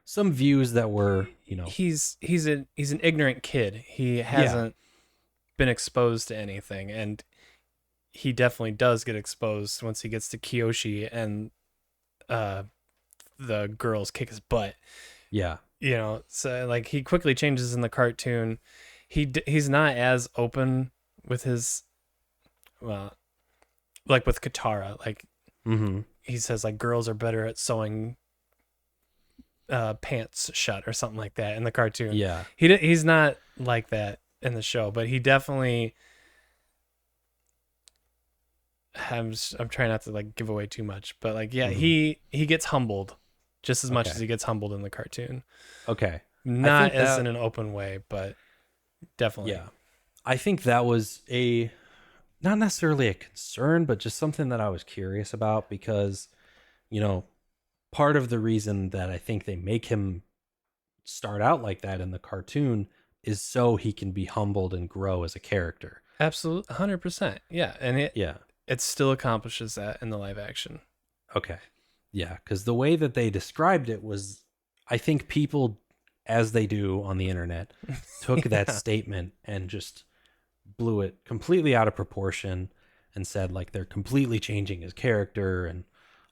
some views that were, he's an ignorant kid. He hasn't been exposed to anything, and he definitely does get exposed once he gets to Kyoshi and the girls kick his butt. Yeah. So he quickly changes in the cartoon. He's not as open with his, well, with Katara. He says girls are better at sewing pants shut or something like that in the cartoon. Yeah. He's not like that in the show, but he definitely. I'm trying not to give away too much, but he gets humbled just as much as he gets humbled in the cartoon. Okay. Not as in an open way, but definitely. Yeah. I think that was not necessarily a concern, but just something that I was curious about because, part of the reason that I think they make him start out like that in the cartoon is so he can be humbled and grow as a character. Absolutely. 100%. Yeah. And it still accomplishes that in the live action. Okay. Yeah. Because the way that they described it was, I think people, as they do on the internet, took that statement and just blew it completely out of proportion and said they're completely changing his character and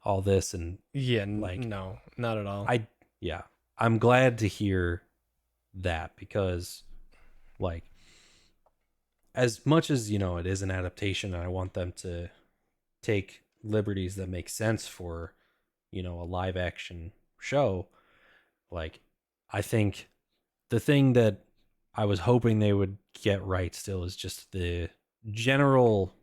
all this. And no, not at all. I'm glad to hear that because as much as it is an adaptation and I want them to take liberties that make sense for a live action show, I think the thing that I was hoping they would get right still is just the general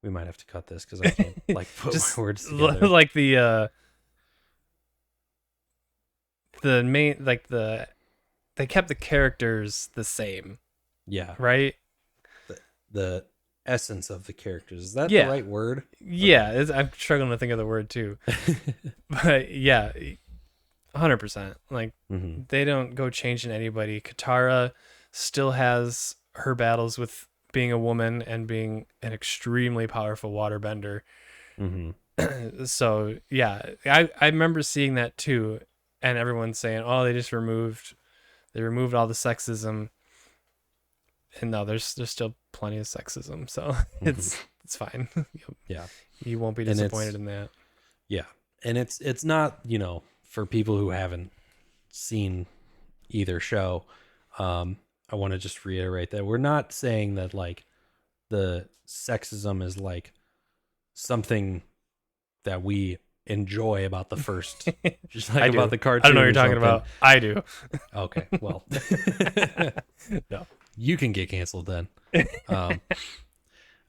we might have to cut this because I can't put just my words together. The main they kept the characters the same. Yeah. Right? The essence of the characters. Is that the right word? Yeah, okay. I'm struggling to think of the word too. But yeah, 100%. They don't go changing anybody. Katara still has her battles with being a woman and being an extremely powerful waterbender. So yeah, I remember seeing that too, and everyone saying, "Oh, they removed all the sexism." And no, there's still plenty of sexism, so it's fine. Yeah, you won't be disappointed in that. Yeah, and it's not for people who haven't seen either show. I want to just reiterate that we're not saying that the sexism is something that we enjoy about the first, just about the cartoon. I don't know what you're talking about. I do. Okay, well, no. You can get canceled then.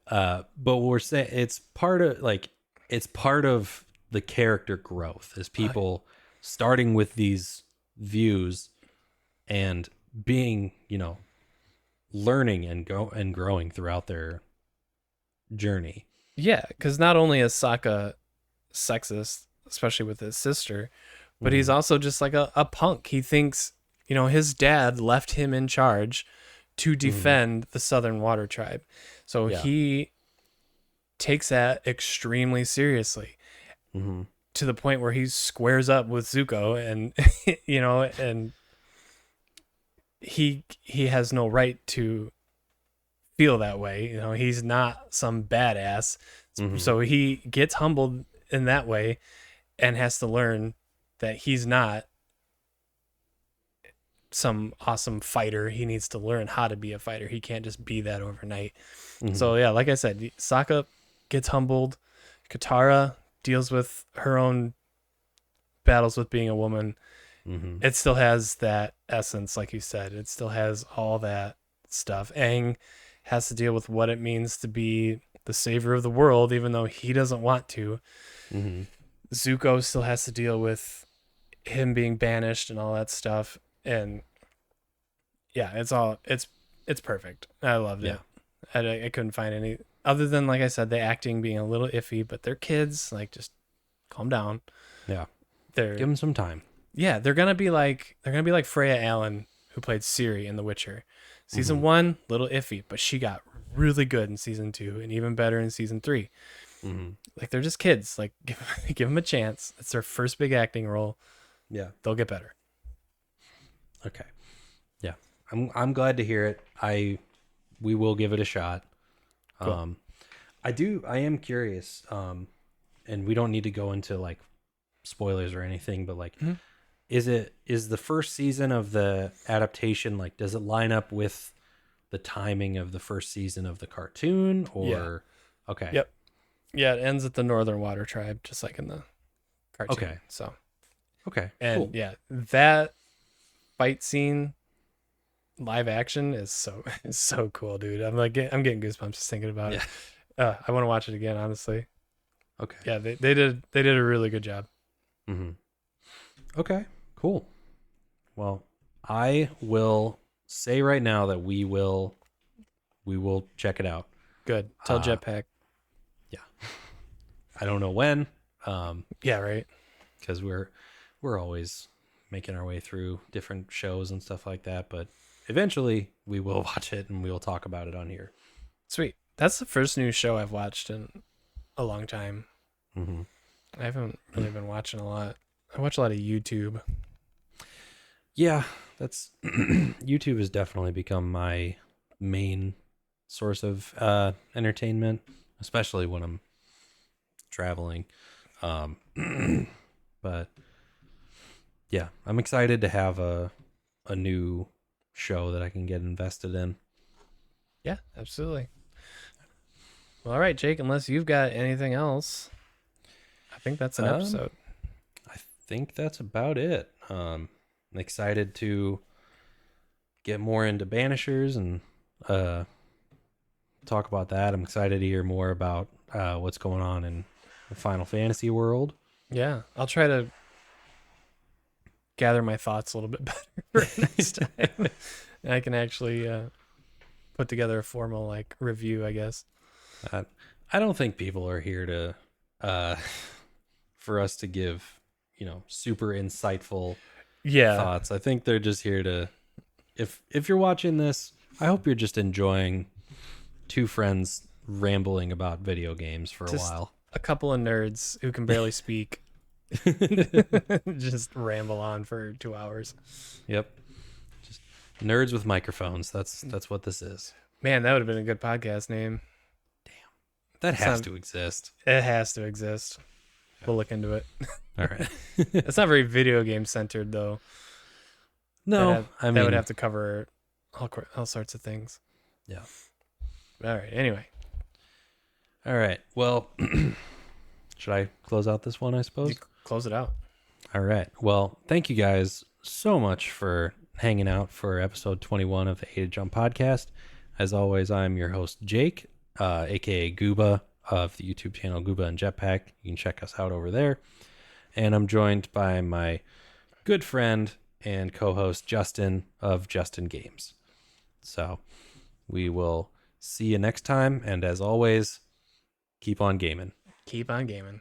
But we're saying it's part of the character growth as people starting with these views and being, learning and growing throughout their journey. Yeah, because not only is Sokka sexist, especially with his sister, but he's also just a punk. He thinks, his dad left him in charge to defend the Southern Water Tribe. So he takes that extremely seriously to the point where he squares up with Zuko and, and he has no right to feel that way. He's not some badass. So he gets humbled in that way. and has to learn that he's not some awesome fighter. He needs to learn how to be a fighter. He can't just be that overnight. Mhm. So yeah, like I said, Sokka gets humbled. Katara deals with her own battles with being a woman. Mhm. It still has that essence, like you said. It still has all that stuff. Aang has to deal with what it means to be the savior of the world, even though he doesn't want to. Mhm. Zuko still has to deal with him being banished and all that stuff. And yeah, it's perfect. I loved Yeah. it. I couldn't find any other than, like I said, the acting being a little iffy, but they're kids. Like, just calm down. Yeah. They're Give them some time. yeah, they're gonna be like Freya Allen, who played Ciri in The Witcher. Season Mhm. 1, little iffy, but she got really good in season 2, and even better in season 3. Mhm. Like, they're just kids. Like, give them a chance. It's their first big acting role. Yeah. They'll get better. Okay. Yeah. I'm glad to hear it. We will give it a shot. Cool. I am curious. And we don't need to go into like spoilers or anything, but like Mhm. is the first season of the adaptation, like, does it line up with the timing of the first season of the cartoon, or okay. Yep. Yeah, it ends at the Northern Water Tribe, just like in the cartoon. Okay. So, Okay. and Cool. yeah, that fight scene, live action, is so cool, dude. I'm getting goosebumps just thinking about it. I want to watch it again, honestly. Okay. Yeah, they did a really good job. Mm-hmm. Okay. Cool. Well, I will say right now that we will check it out. Good. Tell Jetpack. Yeah. I don't know when, Yeah, right. because we're always making our way through different shows and stuff like that, but eventually we will watch it and we will talk about it on here. Sweet. That's the first new show I've watched in a long time. Mm-hmm. I haven't really been watching a lot. I watch a lot of YouTube. Yeah, that's YouTube has definitely become my main source of entertainment, especially when I'm traveling. But yeah, I'm excited to have a new show that I can get invested in. Yeah, absolutely. Well, all right, Jake, unless you've got anything else, I think that's an episode. I think that's about it. I'm excited to get more into Banishers and talk about that. I'm excited to hear more about what's going on in the Final Fantasy world. Yeah, I'll try to gather my thoughts a little bit better for next time. And I can actually put together a formal like review, I guess. I don't think people are here to for us to give, super insightful thoughts. I think they're just here to, if you're watching this, I hope you're just enjoying two friends rambling about video games for just a while. A couple of nerds who can barely speak just ramble on for 2 hours. Yep. Just nerds with microphones. That's what this is. Man, that would have been a good podcast name. That has to exist. It has to exist. We'll look into it. All right. It's not very video game centered, though. No, that would have to cover all sorts of things. Yeah. All right. Anyway. All right. Well, should I close out this one, I suppose? You close it out. All right. Well, thank you guys so much for hanging out for episode 21 of the A to Jump podcast. As always, I'm your host, Jake, aka Gooba of the YouTube channel Gooba and Jetpack. You can check us out over there. And I'm joined by my good friend and co-host Justin of Justin Games. So we will see you next time. And as always, keep on gaming. Keep on gaming.